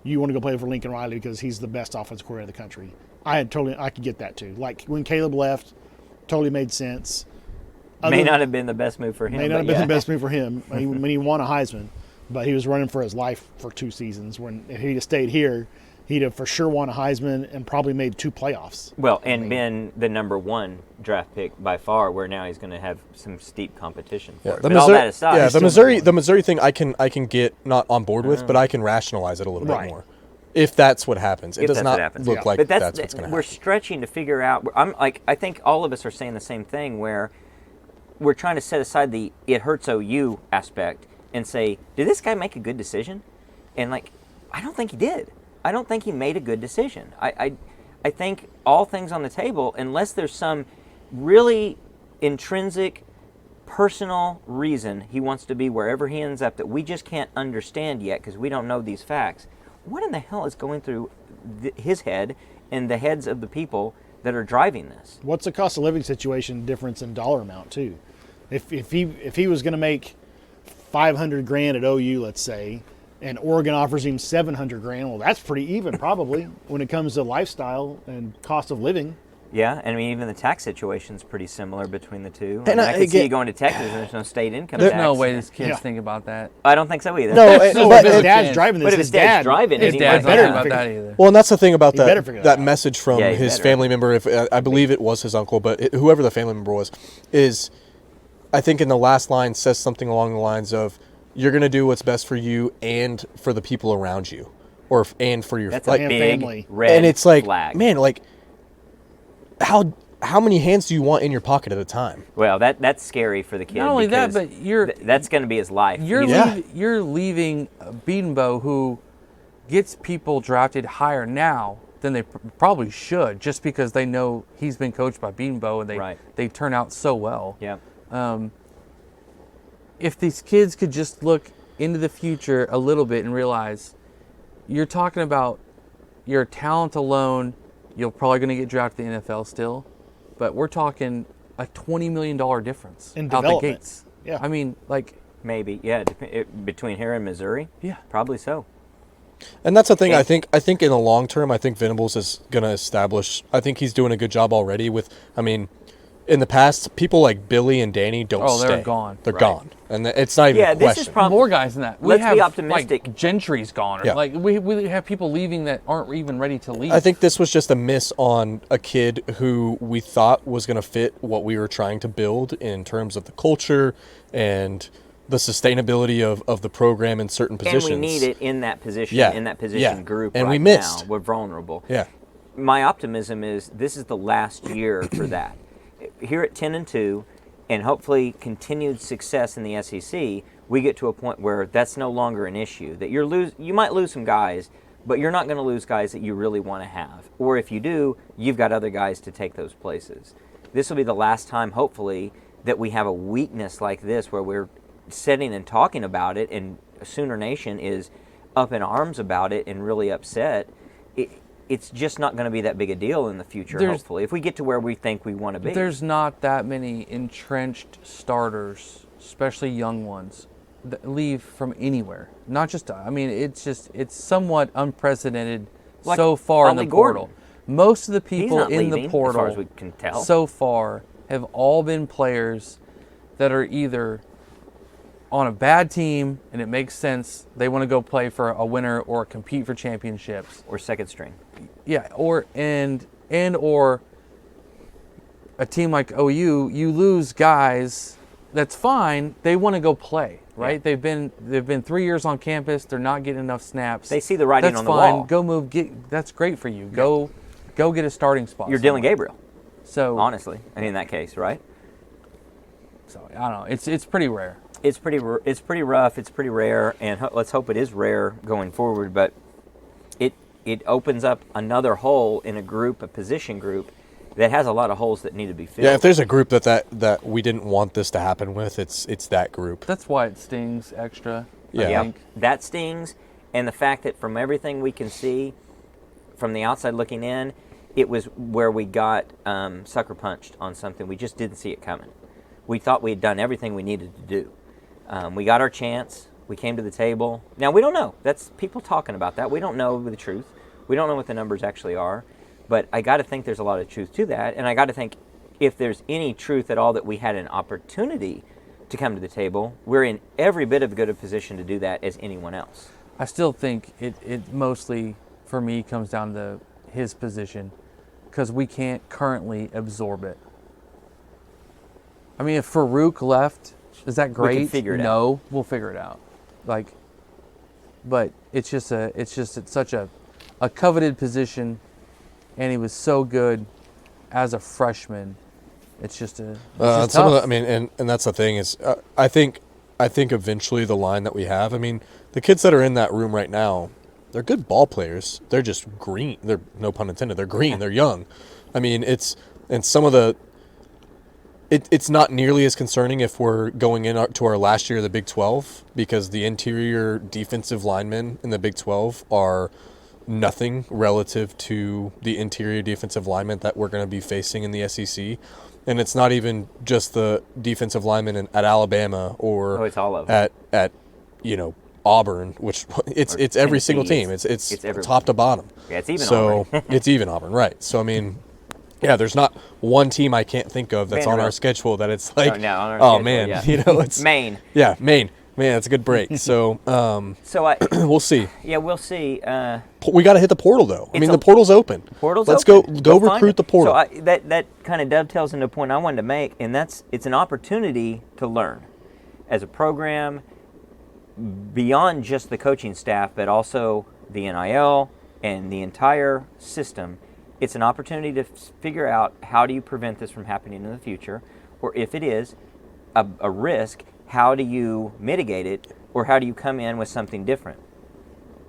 you want to go play for Lincoln Riley because he's the best offensive coordinator in the country. I could get that too. Like when Caleb left, totally made sense. May not have been the best move for him. May not but have been yeah. the best move for him when he won a Heisman, but he was running for his life for 2 seasons. When if he'd have stayed here, he'd have for sure won a Heisman and probably made 2 playoffs. Well, and been the number 1 draft pick by far, where now he's going to have some steep competition for Yeah, it. the But all Missouri, that aside, yeah, he's the still Missouri, number the Missouri thing, I can get not on board with, but I can rationalize it a little bit Right. more. If that's what happens, it If does that's not what happens, look yeah. like but that's what's going to we're happen. stretching to figure out. I think all of us are saying the same thing, where we're trying to set aside the "it hurts OU" aspect and say, did this guy make a good decision? And I don't think he did. I don't think he made a good decision. I think all things on the table, unless there's some really intrinsic, personal reason he wants to be wherever he ends up that we just can't understand yet because we don't know these facts. What in the hell is going through his head and the heads of the people that are driving this? What's the cost of living situation difference in dollar amount too? If he was going to make $500,000 at OU, let's say, and Oregon offers him $700,000, well, that's pretty even probably when it comes to lifestyle and cost of living. Yeah, I mean, even the tax situation's pretty similar between the two. And I can see again- you going to Texas and there's no state income There's tax. no way this kid's Yeah. thinking about that. I don't think so either. No, No, but if his no dad's chance. driving this, But if his dad's driving it, His he dad's might not better thinking about figure- that either. well, and that's the thing about He better that figure that that out. message from Yeah, he his better. family member. If I believe it was his uncle, but whoever the family member was, is I think in the last line says something along the lines of, "You're going to do what's best for you and for the people around you, and for your That's like." a and big family. red And it's like, flag. man, like how many hands do you want in your pocket at a time? Well, that's scary for the kid. Not only that, because but you're- that's going to be his life. You're Yeah. you're leaving Beatonbow, who gets people drafted higher now than they probably should, just because they know he's been coached by Beatonbow and Right. they turn out so well. Yeah. If these kids could just look into the future a little bit and realize you're talking about your talent alone, you're probably going to get drafted to the NFL still, but we're talking a $20 million difference In out the development. gates. Yeah. I mean, like, Maybe. Yeah. Between here and Missouri. yeah. Probably so. And that's the thing. Yeah. I think in the long term, I think Venables is going to establish. I think he's doing a good job already. I mean, in the past, people like Billy and Danny don't Oh, stay. they're gone. They're Right. gone, and it's not even Yeah, a this is question. probably More guys than that. We Let's be have, optimistic. Like, Gentry's gone. Or, Yeah. Like we have people leaving that aren't even ready to leave. I think this was just a miss on a kid who we thought was going to fit what we were trying to build in terms of the culture and the sustainability of the program in certain positions. And we need it in that position, Yeah. in that position Yeah. group. And right we missed. Now. We're vulnerable. Yeah. My optimism is this is the last year for that. Here at 10-2, and hopefully continued success in the SEC, we get to a point where that's no longer an issue. That you might lose some guys, but you're not going to lose guys that you really want to have. Or if you do, you've got other guys to take those places. This will be the last time, hopefully, that we have a weakness like this where we're sitting and talking about it, and Sooner Nation is up in arms about it and really upset. It's just not going to be that big a deal in the future, hopefully, if we get to where we think we want to be. there's not that many entrenched starters, especially young ones, that leave from anywhere. Not just, I mean, it's somewhat unprecedented Like so far in Ollie the portal. Gordon. Most of the He's people not in leaving, the portal, as far as we can tell. so far, have all been players that are either on a bad team and it makes sense they want to go play for a winner or compete for championships. Or second string. Yeah, or and or a team like OU, you lose guys. That's fine. They want to go play, right? Yeah. They've been 3 years on campus. They're not getting enough snaps. They see the writing that's on the fine. wall. Go move. That's great for you. Go get a starting spot. You're Dylan somewhere. Gabriel, So honestly, in that case, right? So I don't know. It's pretty rare. It's pretty rough. It's pretty rare, and let's hope it is rare going forward. But it opens up another hole in a position group that has a lot of holes that need to be filled. Yeah, if there's a group that we didn't want this to happen with, it's that group. That's why it stings extra. Yeah. I think. That stings, and the fact that from everything we can see, from the outside looking in, it was where we got sucker punched on something. We just didn't see it coming. We thought we had done everything we needed to do. We got our chance. We came to the table. Now, we don't know. That's people talking about that. We don't know the truth. We don't know what the numbers actually are. But I got to think there's a lot of truth to that. And I got to think if there's any truth at all that we had an opportunity to come to the table, we're in every bit of good a position to do that as anyone else. I still think it mostly, for me, comes down to his position because we can't currently absorb it. I mean, if Farouk left, is that great? We can figure it out. No, we'll figure it out. But it's such a coveted position, and he was so good as a freshman. It's just Some tough. of the, I mean, and that's the thing is, I think eventually the line that we have. I mean, the kids that are in that room right now, they're good ball players. They're just green. They're, no pun intended. They're green. They're young. I mean, it's not nearly as concerning if we're going to our last year of the Big 12 because the interior defensive linemen in the Big 12 are nothing relative to the interior defensive linemen that we're going to be facing in the SEC. And it's not even just the defensive linemen at Alabama or it's all of them. at Auburn, which it's every single team. It's everyone. top to bottom. Yeah, it's even so Auburn. it's even Auburn, right? So I mean, yeah, there's not one team I can't think of that's on our Vanderbilt. schedule that it's like, No, on our oh schedule, man, yeah. it's Maine. Yeah, Maine. Man, that's a good break. So So we'll see. yeah, we'll see. We got to hit the portal though. I It's mean, a- the portal's open. Portal's Let's open. go find recruit it. the portal. So that kind of dovetails into a point I wanted to make, and it's an opportunity to learn as a program beyond just the coaching staff, but also the NIL and the entire system. It's an opportunity to figure out how do you prevent this from happening in the future, or if it is a risk, how do you mitigate it, or how do you come in with something different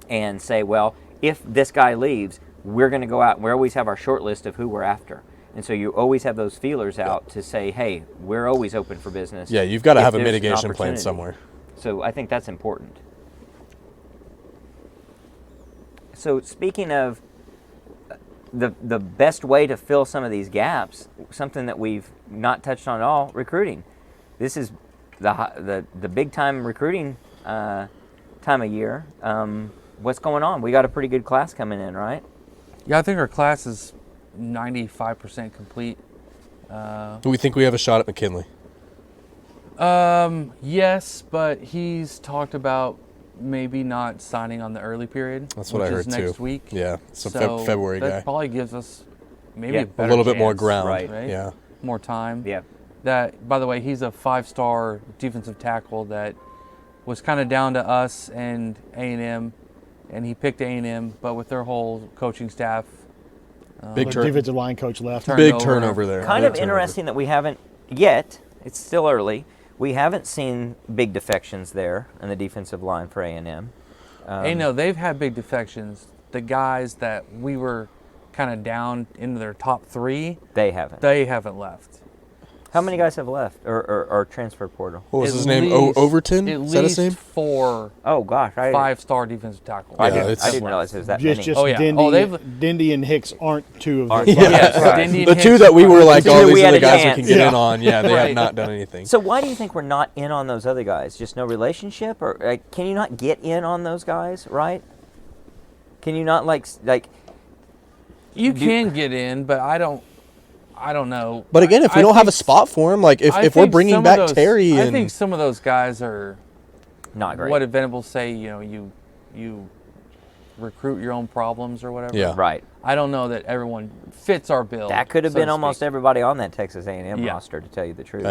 and say, well, if this guy leaves, we're going to go out and we always have our short list of who we're after. And so you always have those feelers out to say, hey, we're always open for business. Yeah, you've got to if have a there's an mitigation plan opportunity. somewhere. So I think that's important. So speaking of the best way to fill some of these gaps, something that we've not touched on at all, recruiting. This is the big time recruiting time of year. What's going on? We got a pretty good class coming in, right? Yeah, I think our class is 95% complete. Do we think we have a shot at McKinley? Yes, but he's talked about maybe not signing on the early period. That's what which I is heard next too. week. Yeah, it's a So February that guy. probably gives us maybe Yeah, a a better little bit more chance, ground. Right. Yeah. More time. Yeah. That, by the way, he's a 5-star defensive tackle that was kind of down to us and A&M, and he picked A&M, but with their whole coaching staff, Big The turn. defensive line coach left. Turn- Big turnover. turnover there. Kind Big of turnover. interesting that we haven't yet. It's still early. We haven't seen big defections there in the defensive line for A&M. hey, no, they've had big defections. The guys that we were kind of down into their top 3, They haven't. they haven't left. How many guys have left or transfer portal? What was At his name? least- Overton? At Is that his name? least 4 Oh gosh, 5-star defensive tackles. I Yeah, didn't, it's- I didn't realize it was that Just, many. just Oh, yeah. Dindy, Oh, they've- Dindy and Hicks aren't two of Aren't- those. Yeah. Yes, Right. Dindy and The two Hicks that we were like, The two oh, that these we are had the a guys we chance. can get Yeah. in on. Yeah, they Right. have not done anything. So why do you think we're not in on those other guys? Just no relationship, or can you not get in on those guys? Right? Can you not like? You can get in, but I don't know. But again, if we I don't have a think- spot for him, like I if we're think some bringing of back those- Terry I and think some of those guys are Not great. what did Venables say? You know, you recruit your own problems or whatever. Yeah. Right. I don't know that everyone fits our bill. That could have so been to almost speak. everybody on that Texas A&M Yeah. roster, to tell you the truth.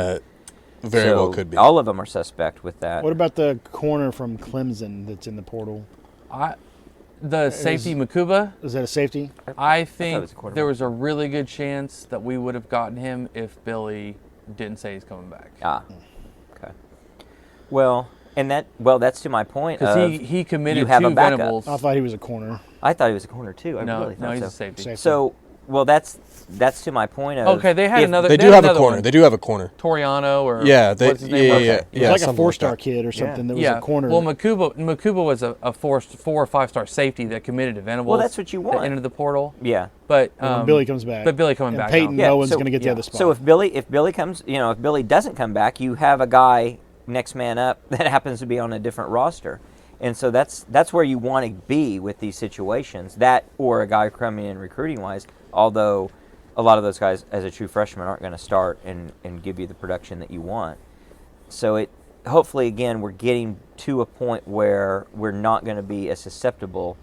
Very So well could be. All of them are suspect with that. What about the corner from Clemson that's in the portal? The safety Makuba, Is that a safety? I it think was a quarterback. there was a really good chance that we would have gotten him if Billy didn't say he's coming back. Ah, okay. Well, that's to my point. Because Of he committed you have two a backup. Venables. I thought he was a corner. I thought he was a corner too. I No, really thought he's so. a safety. Safety. So, well, that's to my point of. Okay, they had if- another. They they do had have a another corner. one. They do have a corner. Toriano or Yeah, they, what's his name? yeah, Okay. yeah, It yeah. was like a something 4-star that. kid or something that was Yeah. a corner. Well, Makuba was a 4 or 5-star safety that committed to Venables. Well, that's what you want. That entered the portal. Yeah. But when Billy comes back. But Billy coming and back. Peyton now. Yeah, Bowen's so- going to get the yeah. other spot. So if Billy comes, if Billy doesn't come back, you have a guy next man up that happens to be on a different roster, and so that's where you want to be with these situations. That or a guy coming in recruiting wise, although a lot of those guys as a true freshman aren't going to start and give you the production that you want. So it hopefully again we're getting to a point where we're not going to be as susceptible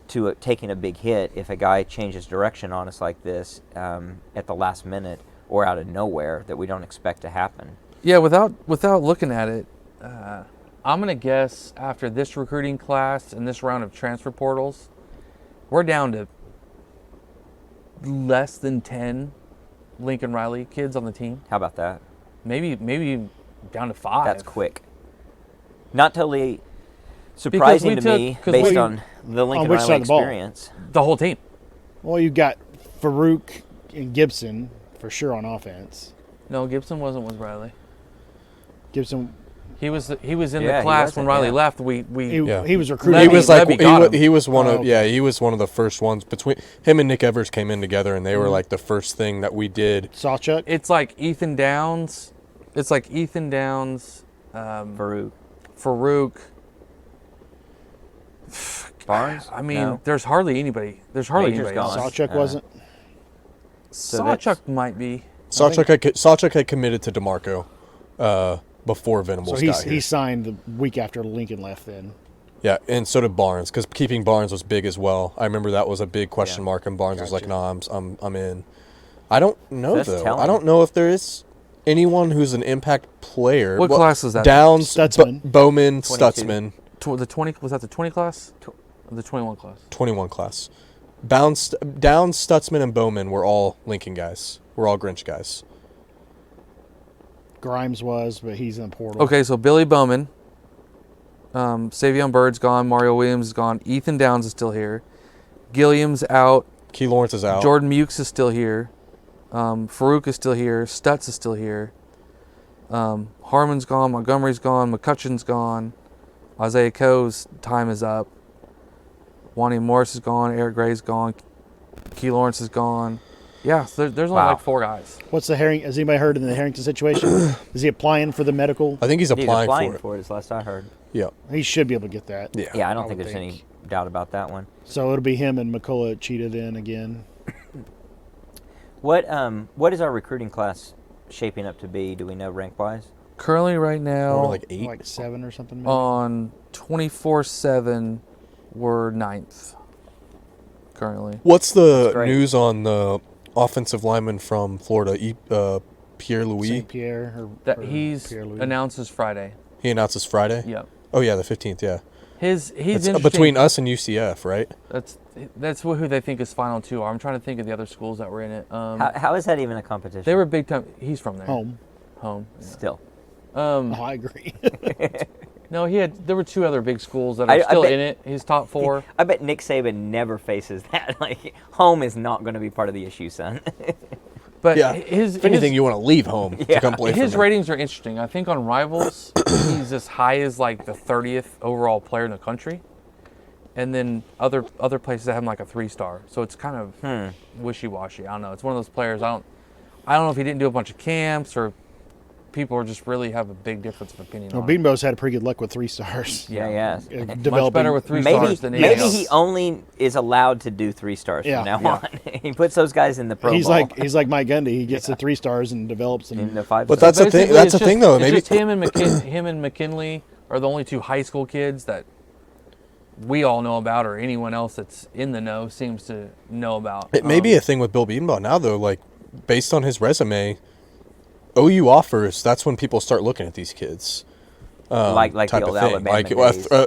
to taking a big hit if a guy changes direction on us like this at the last minute or out of nowhere that we don't expect to happen. Yeah, without looking at it, I'm gonna guess after this recruiting class and this round of transfer portals, we're down to less than 10 Lincoln Riley kids on the team. How about that? Maybe down to 5. That's quick. Not totally surprising to took- me 'cause based we- on the Lincoln which Riley side of the ball? experience. The whole team. well, you got Farouk and Gibson for sure on offense. No, Gibson wasn't with Riley. Gibson, He was in Yeah, the he class when wasn't, Riley yeah. left. Yeah. he was recruited. Levy- He was like Levy got him. he was one Oh, of okay. yeah he was one of the first ones between him and Nick Evers came in together and they were like the first thing that we did. Sawchuk. It's like Ethan Downs. Farouk. Farouk. Barnes? I mean, No. there's hardly anybody. There's hardly Major's anybody else. gone. Sawchuk wasn't. So that's- Sawchuk might be. Sawchuk had committed to DeMarco before Venables So got here. he signed the week after Lincoln left. Then Yeah, and so did Barnes because keeping Barnes was big as well. I remember that was a big question Yeah. mark, and Barnes was like, Gotcha. "No, I'm in." I don't know That's though. telling. I don't know if there is anyone who's an impact player. What class is that? Downs, Stutzman. Bowman, 22. Stutzman, The 20 was that the 20 class? Or the 21 class. 21 class. Downs, Stutzman, and Bowman were all Lincoln guys. We're all Grinch guys. Grimes was, but he's in the portal. Okay, so Billy Bowman, Savion Bird's gone, Mario Williams is gone, Ethan Downs is still here, Gilliam's out, Key Lawrence is out. Jordan Mukes is still here, Farouk is still here, Stutz is still here, Harmon's gone, Montgomery's gone, McCutcheon's gone, Isaiah Coe's time is up, Wani Morris is gone, Eric Gray's gone, Key Lawrence is gone. Yeah, so there's only Wow. like 4 guys. What's the Has anybody heard in the Harrington situation? Is he applying for the medical? I think he's He's applying, for it. as last I heard. Yeah. He should be able to get that. Yeah. Yeah, I don't I think would there's think. any doubt about that one. So it'll be him and McCullough Cheetah then again. What is our recruiting class shaping up to be? Do we know rank wise? Currently right now, We're like 8. Like 7 or something. Maybe? on 24/7, we're 9th currently. What's the That's great. news on the offensive lineman from Florida, Pierre Louis? St. Pierre. That or he's Pierre-Louis. announces Friday. He announces Friday. Yep. Oh yeah, the 15th. Yeah. He's It's interesting. between us and UCF, right? That's who they think his final 2 are. I'm trying to think of the other schools that were in it. How is that even a competition? They were big time. He's from there. Home. Home. still. Oh, I agree. No, there were 2 other big schools that I are still bet- in it. His top 4. I bet Nick Saban never faces that. Like, home is not going to be part of the issue, son. But Yeah. his If anything, you want to leave home to Yeah. come play for his them. ratings are interesting. I think on Rivals, he's as high as like the 30th overall player in the country, and then other places that have him like a 3-star. So it's kind of wishy-washy. I don't know. It's one of those players. I don't know if he didn't do a bunch of camps or people just really have a big difference of opinion. Well, on it. Beanbo's had pretty good luck with 3 stars. Yeah, yes. Developing. Much better with 3 Maybe stars than anything maybe else. he only is allowed to do 3 stars Yeah. from now Yeah. on. He puts those guys in the Pro He's Bowl. like Mike Gundy. He gets the 3 stars and develops them. in the 5 But stars. that's the thing. Basically, That's it's the just- thing, though. It's Maybe just him and McKinley are the only 2 high school kids that we all know about or anyone else that's in the know seems to know about. It may be a thing with Bill Bedenbaugh now, though. Like, based on his resume, OU offers, that's when people start looking at these kids. like Type the of old thing. Alabama Like,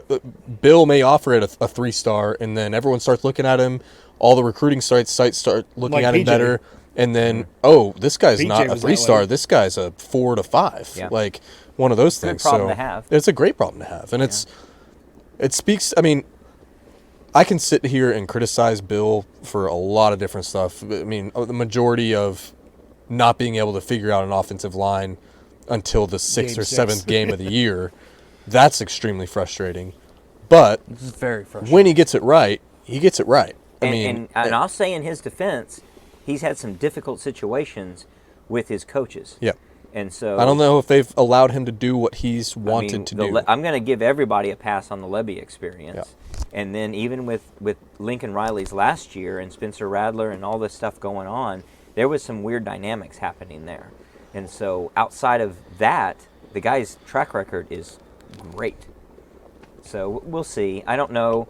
days. Bill may offer it a 3-star, and then everyone starts looking at him. All the recruiting sites start looking Like at him BJ. better. And then, oh, this guy's BJ not a was that way. 3-star. This guy's a 4 to 5. Yeah. Like, one of those Good things. problem so to have. It's a great problem to have. And it speaks, I mean, I can sit here and criticize Bill for a lot of different stuff. I mean, the majority of not being able to figure out an offensive line until the 6th Game or 6. 7th game of the year, that's extremely frustrating. But This is very frustrating. when he gets it right, he gets it right. I And, mean, and I'll say in his defense, he's had some difficult situations with his coaches. yeah. And so I don't know if they've allowed him to do what he's I wanted mean, to do. I'm going to give everybody a pass on the Levy experience. And then even with Lincoln Riley's last year and Spencer Radler and all this stuff going on, there was some weird dynamics happening there. And so outside of that, the guy's track record is great. So we'll see. I don't know.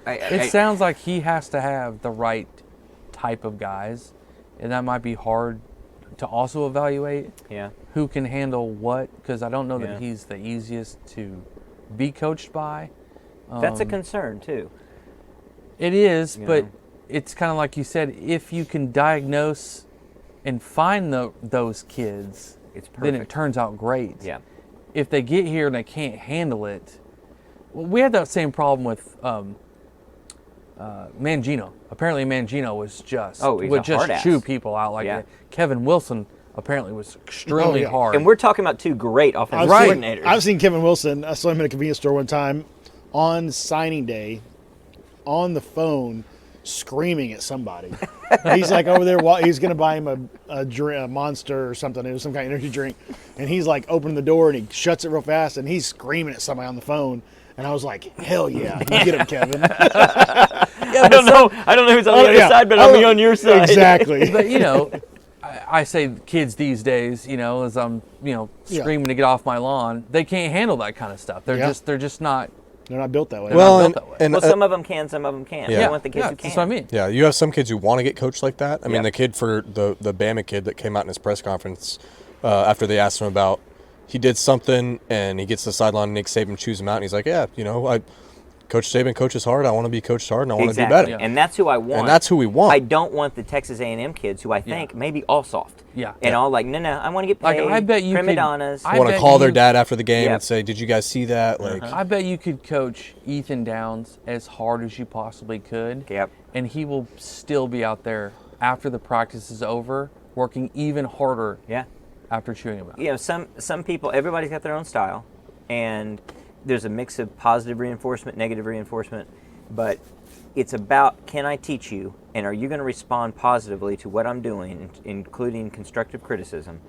It sounds like he has to have the right type of guys, and that might be hard to also evaluate Yeah. who can handle what, because I don't know Yeah. that he's the easiest to be coached by. That's a concern too. It is, You but know. it's kind of like you said, if you can diagnose and find those kids, It's then it perfect. turns out great. Yeah. If they get here and they can't handle it, well, we had that same problem with Mangino. Apparently, Mangino was just Oh, he's would a just hard ass. chew people out like Yeah. that. Kevin Wilson apparently was extremely yeah. hard. And we're talking about two great offensive Right. coordinators. I've seen Kevin Wilson. I saw him at a convenience store one time on signing day on the phone screaming at somebody. He's like over there. He's going to buy him a Monster or something. It was some kind of energy drink. And he's like opening the door and he shuts it real fast and he's screaming at somebody on the phone. And I was like, hell yeah. You get him, Kevin. I don't know who's on the Oh, other yeah. side, but Oh, I'll be on your side. Exactly. But I say kids these days, as I'm Yeah. screaming to get off my lawn, they can't handle that kind of stuff. They're Yeah. they're just not. They're not built that way. Well, Well, built that way. and some of them can, some of them can't. Yeah. We want the kids who can. That's what I mean. Yeah, you have some kids who want to get coached like that. I mean, Yep. the kid for the Bama kid that came out in his press conference after they asked him about, he did something and he gets to the sideline and Nick Saban chews him out and he's like, yeah, Coach Saban coaches hard. I want to be coached hard and I want to do Exactly. better. And that's who I want. And that's who we want. I don't want the Texas A&M kids who I think maybe all soft. Yeah. And Yeah. all like, no, I want to get Like, paid. I bet you could- prima donnas. I want to bet call their you- dad after the game Yep. and say, did you guys see that? Like, I bet you could coach Ethan Downs as hard as you possibly could. Yep. And he will still be out there after the practice is over, working even harder Yeah. after chewing him out. Some people, everybody's got their own style, and there's a mix of positive reinforcement, negative reinforcement, but it's about, can I teach you, and are you going to respond positively to what I'm doing, including constructive criticism,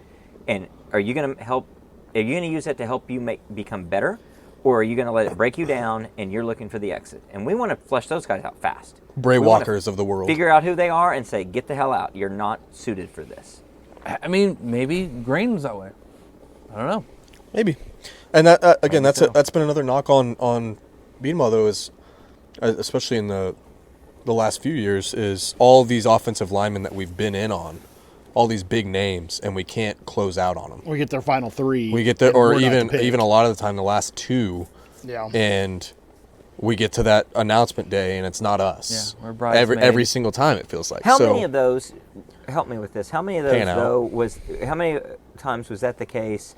and are you going to use that to help you become better, or are you going to let it break you down and you're looking for the exit? And we want to flush those guys out fast. Bray We wanna Walkers of the world. Figure out who they are and say, get the hell out. You're not suited for this. I mean, maybe Grain was that way. I don't know. Maybe. And that again, that's so. that's been another knock on Bedenbaugh, though, is especially in the last few years, is all these offensive linemen that we've been in on, all these big names, and we can't close out on them. We get their final three. We get there, and or we're not even the pick. even a lot of the time, the last two, Yeah. and we get to that announcement day, and it's not us. Yeah, we're bridesmaids. every single time it feels like. How so, many of those? Help me with this. How many of those Pan out. though how many times was that the case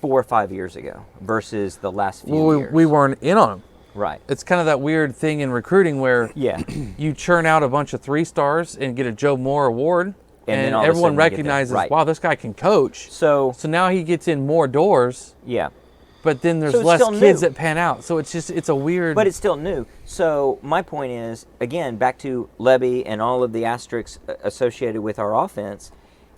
4 or 5 years ago versus the last few Well, years? we weren't in on him. right. It's kind of that weird thing in recruiting where Yeah. you churn out a bunch of 3-stars and get a Joe Moore award, And then and all of a everyone sudden you get recognizes, that. Right. wow, this guy can coach. So So now he gets in more doors, yeah, but then there's So it's less still kids new. that pan out. So it's a weird. but it's still new. So my point is, again, back to Levy and all of the asterisks associated with our offense.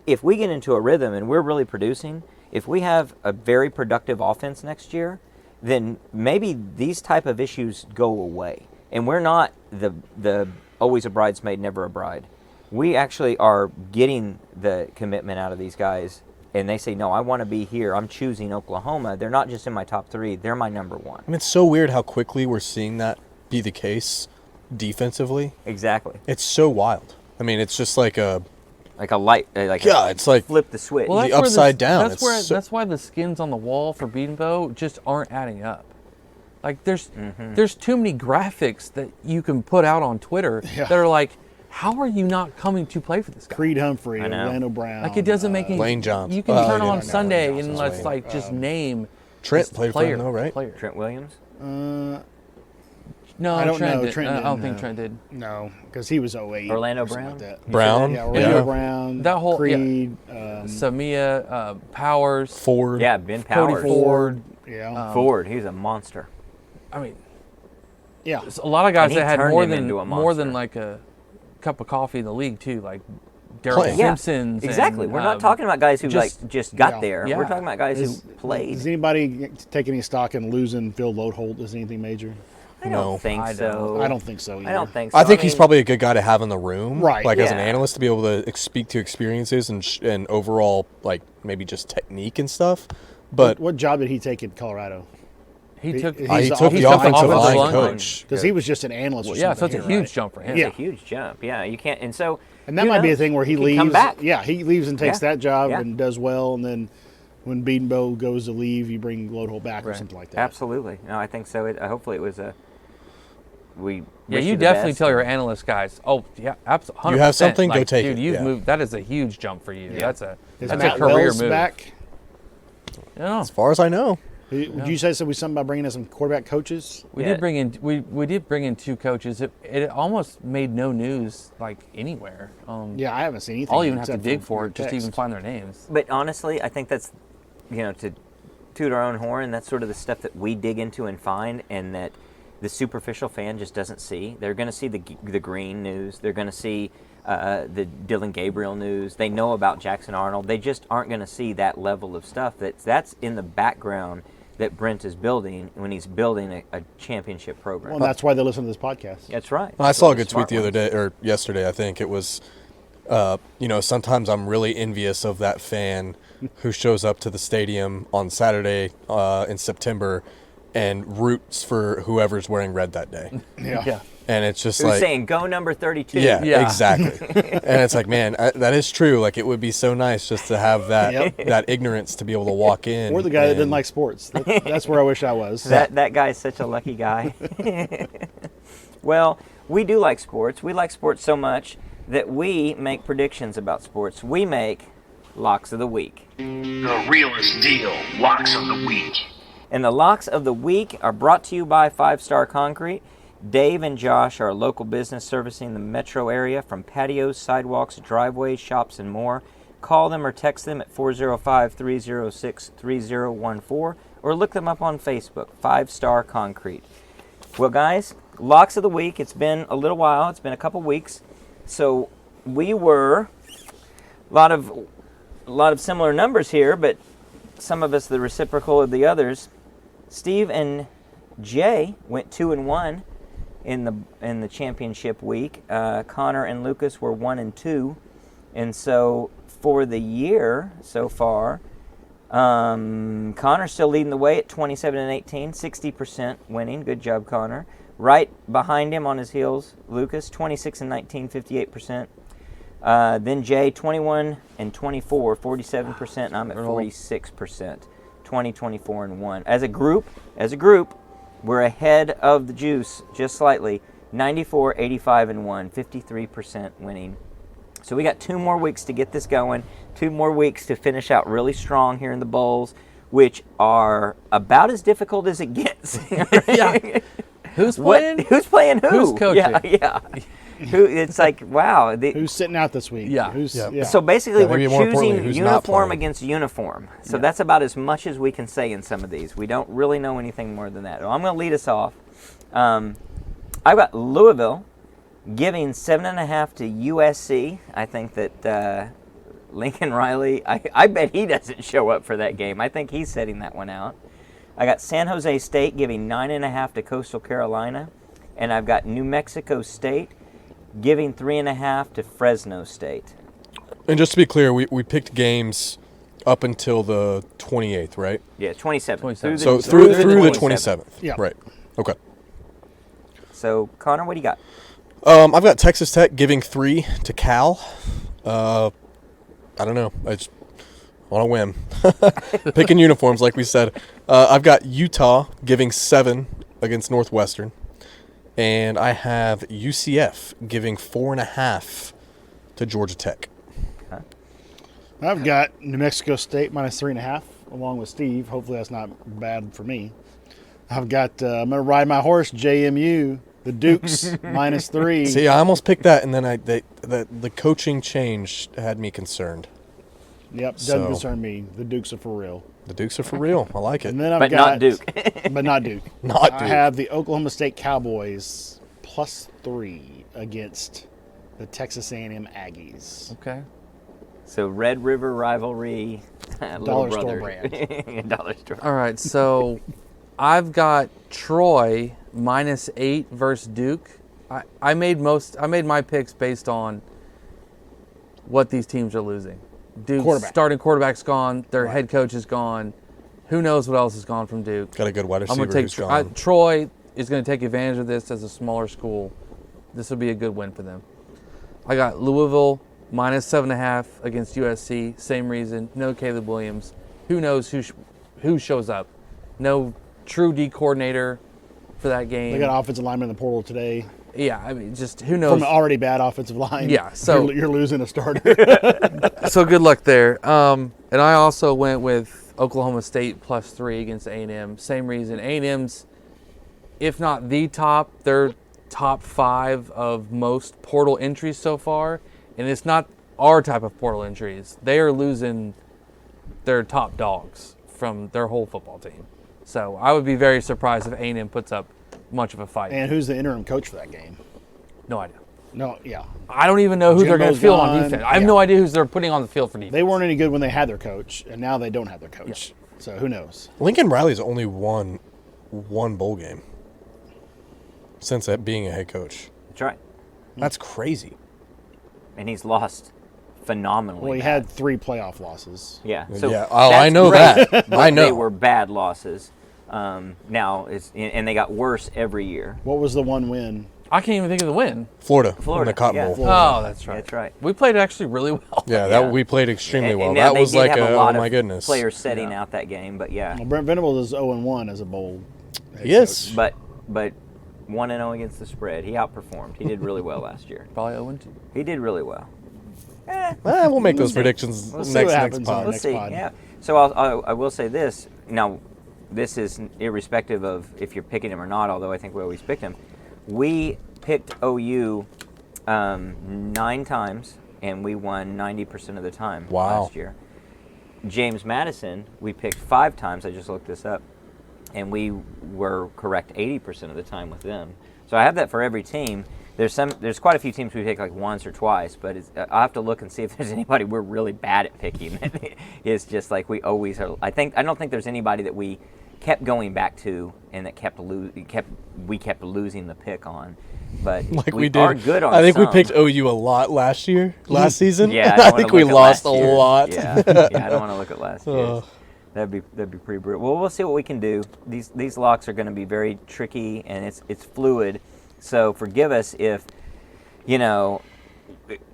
If we get into a rhythm and we're really producing, if we have a very productive offense next year, then maybe these type of issues go away. And we're not the always a bridesmaid, never a bride. We actually are getting the commitment out of these guys and they say, no, I want to be here, I'm choosing Oklahoma, they're not just in my top 3, they're my number 1. I mean, it's so weird how quickly we're seeing that be the case defensively. Exactly. It's so wild. I mean, it's just like a Like a light, it's like flip the switch. Well, the that's where upside down. That's It's that's why the skins on the wall for Beanbo just aren't adding up. Like there's too many graphics that you can put out on Twitter Yeah. that are like, how are you not coming to play for this guy? Creed Humphrey, I know. Orlando Brown. Like it doesn't make any. Lane Johnson. You can Oh, turn yeah, on I know, Sunday Lane and Johnson's let's Lane. like just name. Trent this played for player, him though, right? Player. Trent Williams. No, I don't Trent know. did. Trent I don't didn't, think no. Trent did. No, because he was 08. Orlando or something Brown? Like that. Brown? Yeah, Orlando Yeah. Brown. That whole- yeah. Creed. Samia, Powers, Ford. Yeah, Ben Cody Powers. Ford. Yeah. Ford, he's a monster. I mean, Yeah. there's a lot of guys And he that had turned more him than into a more than monster. like a cup of coffee in the league too, like Daryl Playing. Yeah, Simpsons. exactly. and, We're not talking about guys who just got yeah. there. Yeah. We're talking about guys Does who played. anybody take any stock in losing Phil Lodeholt? Is anything major? I No. don't think I so. don't. I don't think so either. I don't think so. I think he's mean, probably a good guy to have in the room, Right. Like as an Yeah. analyst to be able to speak to experiences and overall like maybe just technique and stuff. But What job did he take in Colorado? He took. He's he the took the offensive offensive line line coach. coach. Because he was just an analyst. Or Yeah, so something it's a here, huge right? jump for him. Yeah. It's a huge jump. Yeah, you can't. And so. And that who might be a knows? thing where he can leaves. Come back. Yeah, he leaves and takes Yeah. that job Yeah. and does well, and then when Beatonbow goes to leave, you bring Lodeholt back or Right. something like that. Absolutely. No, I think so. Hopefully, it was a. We. Yeah, wish you the definitely best. tell your analyst guys. Oh yeah, absolutely. You have something, go like, take dude, it, you've yeah. moved. That is a huge jump for you. Yeah. That's a Is that's Matt a career Wells move. back? No, As far as I know, Would you say something about bringing in some quarterback coaches? we Yeah. did bring in we did bring in 2 coaches. It almost made no news like anywhere. Yeah, I haven't seen anything. I'll even have to except dig from for your it just to text. even find their names. But honestly, I think that's, to toot our own horn, that's sort of the stuff that we dig into and find, and that the superficial fan just doesn't see. They're going to see the Green news. They're going to see the Dylan Gabriel news. They know about Jackson Arnold. They just aren't going to see that level of stuff that's in the background that Brent is building when he's building a championship program. Well, that's why they listen to this podcast. That's right. I saw a The good tweet smart the other ones. day or yesterday. I think it was. Sometimes I'm really envious of that fan who shows up to the stadium on Saturday in September and roots for whoever's wearing red that day. Yeah. And it's just Who's like, saying go number 32? yeah, Yeah. exactly. And it's like, man, that is true. Like, it would be so nice just to have that Yep. that ignorance to be able to walk in. Or the guy that didn't and- like sports. That's where I wish I was. That guy's such a lucky guy. Well, we do like sports. We like sports so much that we make predictions about sports. We make locks of the week. The realest deal. Locks of the week. And the locks of the week are brought to you by 5 Star Concrete. Dave and Josh are a local business servicing the metro area from patios, sidewalks, driveways, shops, and more. Call them or text them at 405-306-3014 or look them up on Facebook, 5 Star Concrete. Well, guys, locks of the week. It's been a little while. It's been a couple weeks. So we were a lot of similar numbers here, but some of us the reciprocal of the others. Steve and Jay went 2-1 in the championship week. Connor and Lucas were 1-2, and so for the year so far, Connor's still leading the way at 27-18, 60% winning. Good job, Connor. Right behind him on his heels, Lucas, 26-19, 58%. Then Jay, 21-24, 47%, and I'm at 46%, 20-24-1. As a group, we're ahead of the Juice just slightly, 94-85-1, 53% winning. So we got 2 more weeks to get this going, 2 more weeks to finish out really strong here in the bowls, which are about as difficult as it gets. Yeah. Who's playing? Who's playing who? Who's coaching? Yeah. Who? It's like, wow. Who's sitting out this week? Yeah. Yeah. So basically, Yeah, we're maybe more importantly, choosing who's not uniform playing. against uniform. So that's about as much as we can say in some of these. We don't really know anything more than that. Well, I'm going to lead us off. I've got Louisville giving 7.5 to USC. I think that Lincoln Riley, I bet he doesn't show up for that game. I think he's setting that one out. I got San Jose State giving 9.5 to Coastal Carolina. And I've got New Mexico State giving 3.5 to Fresno State. And just to be clear, we picked games up until the 28th, right? Yeah, 27th. 27th. So through the 27th. Yeah. Right. Okay. So, Connor, what do you got? I've got Texas Tech giving 3 to Cal. I don't know. I just on a whim. Picking uniforms, like we said. I've got Utah giving 7 against Northwestern. And I have UCF giving 4.5 to Georgia Tech. I've got New Mexico State minus 3.5, along with Steve. Hopefully that's not bad for me. I've got I'm gonna ride my horse, JMU, the Dukes minus 3. See, I almost picked that, and then the coaching change had me concerned. Yep, doesn't So- concern me. The Dukes are for real. The Dukes are for real. I like it. And then I've But got not Duke. but not Duke. Not I Duke. have the Oklahoma State Cowboys plus 3 against the Texas A&M Aggies. Okay. So, Red River rivalry. Little Dollar store brother. Dollar store. All right, so I've got Troy minus 8 versus Duke. I made my picks based on what these teams are losing. Duke's Quarterback. starting quarterback's gone. Their Right. head coach is gone. Who knows what else is gone from Duke? Got a good wide I'm receiver going to who's take gone. Troy is going to take advantage of this as a smaller school. This will be a good win for them. I got Louisville minus 7.5 against USC. Same reason. No Caleb Williams. Who knows who shows up? No true D coordinator for that game. They got offensive lineman in the portal today Yeah, I mean, just who knows? from an already bad offensive line. Yeah, so- you're losing a starter. So good luck there. And I also went with Oklahoma State plus 3 against A&M. Same reason. A&M's, if not the top, they're top 5 of most portal entries so far. And it's not our type of portal entries. They are losing their top dogs from their whole football team. So I would be very surprised if A&M puts up much of a fight. And who's the interim coach for that game? No idea. No, yeah. I don't even know who they're going to Jimbo's field on gone. defense. I have Yeah. no idea who they're putting on the field for defense. They weren't any good when they had their coach, and now they don't have their coach. So who knows? Lincoln Riley's only won one bowl game since being a head coach. That's right. That's crazy. And he's lost phenomenally. Well, he bad. had 3 playoff losses. Yeah. So Yeah. Oh, I that's know great, that. but I know. They were bad losses. Now and they got worse every year. What was the one win? I can't even think of the win. Florida in Florida, the Cotton yeah. Bowl. Florida. Oh, that's right. That's right. We played actually really well. Yeah, Yeah. we played extremely well. And now That they was did like have a, lot oh my of goodness. players setting Yeah. out that game, but yeah. Well, Brent Venables is 0-1 as a bowl. head Yes. coach. But 1-0 against the spread. He outperformed. He did really well last year. Probably 0-2. He did really well. We'll make those predictions We'll see next what happens on pod. the We'll next see. pod. Yeah. So I will say this. Now, this is irrespective of if you're picking him or not. Although I think we always picked him. We picked OU 9 times, and we won 90% of the time Wow. last year. James Madison, we picked 5 times. I just looked this up, and we were correct 80% of the time with them. So I have that for every team. There's quite a few teams we pick like once or twice, but I'll have to look and see if there's anybody we're really bad at picking. It's just like we always are. I don't think there's anybody that we kept going back to and that we kept losing the pick on. But Like we did. are good on I think we some. picked OU a lot last season. Yeah, I don't wanna think we look at lost a last year. lot. Yeah, I don't want to look at last year. Ugh. That'd be pretty brutal. Well, we'll see what we can do. These locks are going to be very tricky, and it's fluid. So forgive us if,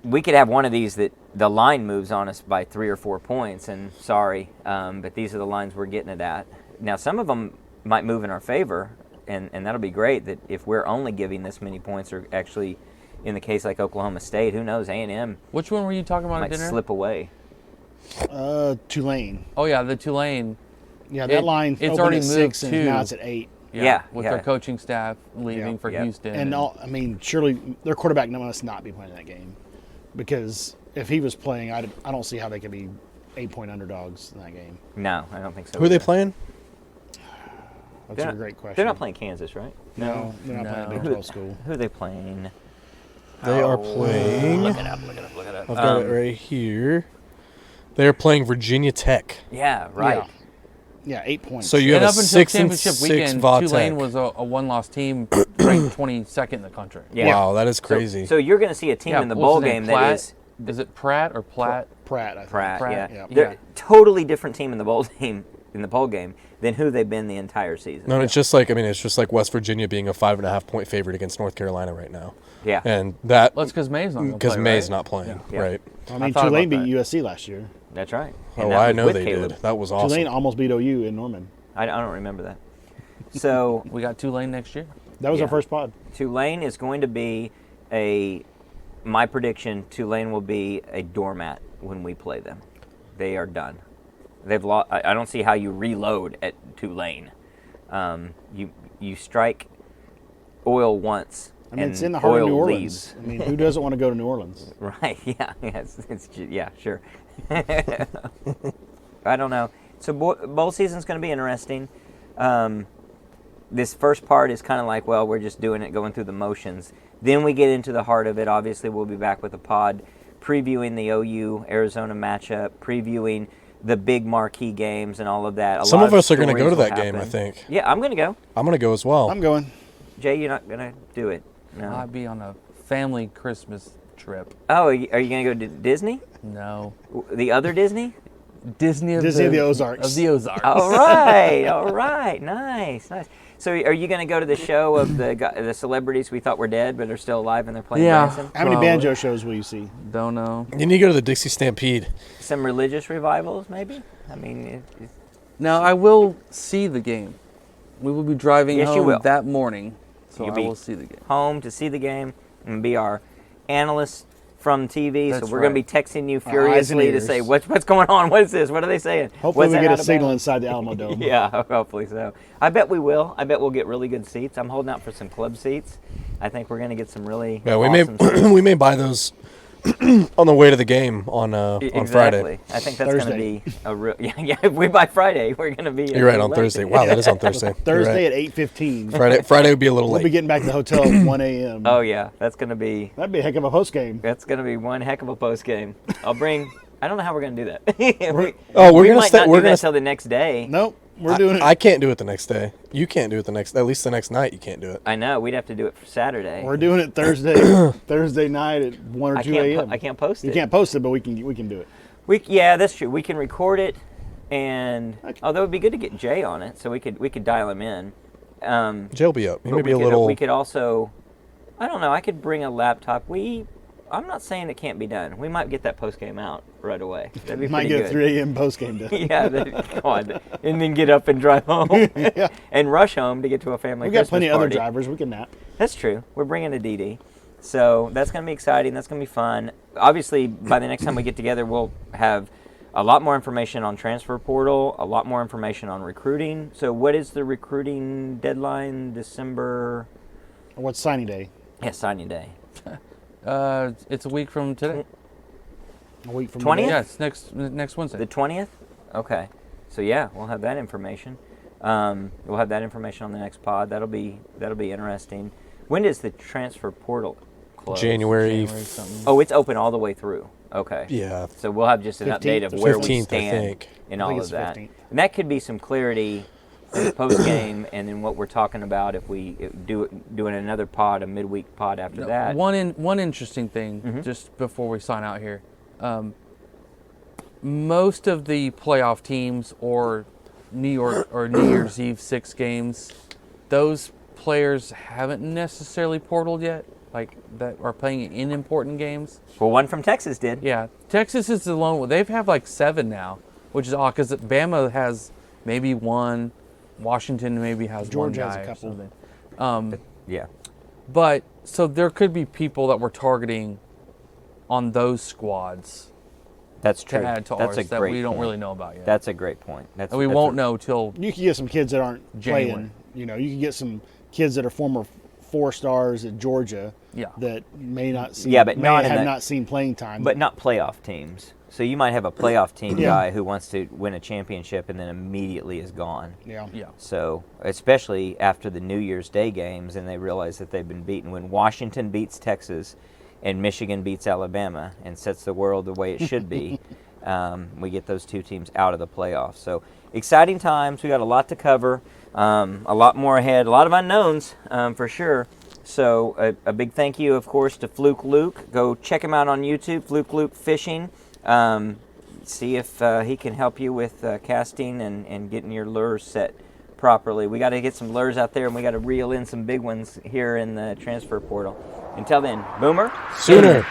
we could have one of these that the line moves on us by 3 or 4 points, and sorry, but these are the lines we're getting it at. Now, some of them might move in our favor, and that'll be great. That if we're only giving this many points, or actually, in the case like Oklahoma State, who knows, A&M Which one were you talking about at might dinner? slip away. Tulane. Oh, yeah, the Tulane. Yeah, that line it's opened already at moved 6 and to- now it's at 8. Yeah, With yeah. their coaching staff leaving Yeah. for Yeah. Houston. And surely their quarterback must not be playing that game, because if he was playing, I don't see how they could be 8-point underdogs in that game. No, I don't think so. Who are they either. playing? That's They're a not- great question. They're not playing Kansas, right? No, they're not playing a Big No. 12 school. Who are they playing? They are playing. Look it up. I've got it right here. They're playing Virginia Tech. Yeah, right. Yeah. Yeah, 8 points. So you and have up a until 6 and championship 6 weekend, Va Tulane Tech. was a one-loss team, ranked 22nd in the country. Yeah. Wow, that is So- crazy. So you're going to see a team in the what's bowl his name, game that Platt? is Is it Pratt or Platt? Pratt. I think. Pratt, Pratt, yeah. yeah. They're Yeah. totally different team in the bowl game than who they've been the entire season. No, it's just like West Virginia being a 5.5-point favorite against North Carolina right now. Yeah. And that Well, it's because May's not going to play, because May's right? not playing, Yeah. right? I mean, thought Tulane beat about that. USC last year. That's right. Oh, And that I was know with they Caleb. did. That was awesome. Tulane almost beat OU in Norman. I don't remember that. So We got Tulane next year. That was Yeah. our first pod. Tulane is going to be my prediction, Tulane will be a doormat when we play them. They are done. They've lost. I don't see how you reload at Tulane. You strike oil once. I mean, and it's in the heart of oil New Orleans. leaves. I mean, who doesn't want to go to New Orleans? Right? Yeah. Yeah. Sure. I don't know. So bowl season's going to be interesting. This first part is kind of like, well, we're just doing it, going through the motions. Then we get into the heart of it. Obviously, we'll be back with a pod previewing the OU Arizona matchup, previewing the big marquee games and all of that. Some lot of us are gonna stories go to will that game, I happen. think. Yeah, I'm going to go. I'm gonna go as well. I'm going. Jay, you're not going to do it. No. I'd be on a family Christmas trip. Oh, are you going to go to Disney? No. The other Disney? Disney of Disney of the Ozarks. Of the Ozarks. All right, all right, nice. So, are you going to go to the show of the celebrities we thought were dead but are still alive and they're playing Yeah. dancing? How many Probably. banjo shows will you see? Don't know. You need to go to the Dixie Stampede. Some religious revivals, maybe. I mean, Now, I will see the game. We will be driving Yes, you home will. that morning, so You'll I be- will see the game. home to see the game and be our analysts from TV. That's so we're going to be right. texting you eyes and furiously to ears. say what's going on. What is this? What are they saying? Hopefully, What's we that get out a of signal bounds? inside the Alamo Dome. Yeah, hopefully so. I bet we will. I bet we'll get really good seats. I'm holding out for some club seats. I think we're going to get some really Yeah, we awesome may seats. we may buy those on the way to the game on Exactly. Friday. I think that's going to Thursday. be a real. Yeah. If we buy Friday, we're going to be. You're right, on Thursday. Wow, that is on Thursday. You're Thursday right. at 8:15. Friday would be a little We'll be late. getting back to the hotel at 1 a.m. Oh yeah, that's going to be. That'd be a heck of a post game. That's going to be one heck of a post game. I'll bring. I don't know how we're going to do that. we We're gonna might stay- not we're do that gonna- till the next day. Nope, we're doing it. I can't do it the next day. You can't do it at least the next night. You can't do it. I know. We'd have to do it for Saturday. We're doing it Thursday night at 1 or I 2 can't. a.m. I can't post it. You can't post it, but we can do it. Yeah, that's true. We can record it, and Okay. although it would be good to get Jay on it, so we could dial him in. Jay'll be up. He But may be a we little. could also, I don't know. I could bring a laptop. I'm not saying it can't be done. We might get that post game out right away. That'd be Might pretty get a good. 3 a.m. post game done. Yeah, God, and then get up and drive home, Yeah. and rush home to get to a family. We got Christmas plenty of other party. drivers. We can nap. That's true. We're bringing a DD. So that's going to be exciting. That's going to be fun. Obviously, by the next time we get together, we'll have a lot more information on transfer portal, a lot more information on recruiting. So what is the recruiting deadline? December? What's signing day? Yeah, signing day. It's a week from today. A week from 20th? today? Yeah, it's next Wednesday. The 20th? Okay. So yeah, we'll have that information. We'll have that information on the next pod. That'll be interesting. When does the transfer portal close? January. something. Oh, it's open all the way through. Okay. Yeah. So we'll have just an 15th update of or where we 15th, I stand think. in I think all it's of that. 15th. And that could be some clarity in the post game, and then what we're talking about if we doing another pod, a midweek pod after that. One interesting thing, just before we sign out here, most of the playoff teams or New Year's Eve 6 games, those players haven't necessarily portaled yet, like that are playing in important games. Well, one from Texas did. Yeah, Texas is the lone. They have like 7 now, which is odd because Bama has maybe 1, Washington maybe has Georgia 1 has a guy or couple. something. Yeah. But so there could be people that we're targeting on those squads That's to true. add to That's ours a that great we don't point. really know about yet. That's a great point. and we won't know till You can get some kids that aren't January. playing. You know, you can get some kids that are former 4 stars at Georgia Yeah. that may not see. Yeah, but may not in have that- not seen playing time. But not playoff teams. So you might have a playoff team Yeah. guy who wants to win a championship and then immediately is gone. yeah. yeah. So, especially after the New Year's Day games and they realize that they've been beaten. When Washington beats Texas and Michigan beats Alabama and sets the world the way it should be, we get those 2 teams out of the playoffs. So, exciting times. We got a lot to cover, a lot more ahead, a lot of unknowns for sure. So, a big thank you, of course, to Fluke Luke. Go check him out on YouTube, Fluke Luke Fishing. See if he can help you with casting and getting your lures set properly. We got to get some lures out there, and we got to reel in some big ones here in the transfer portal. Until then, Boomer. Sooner.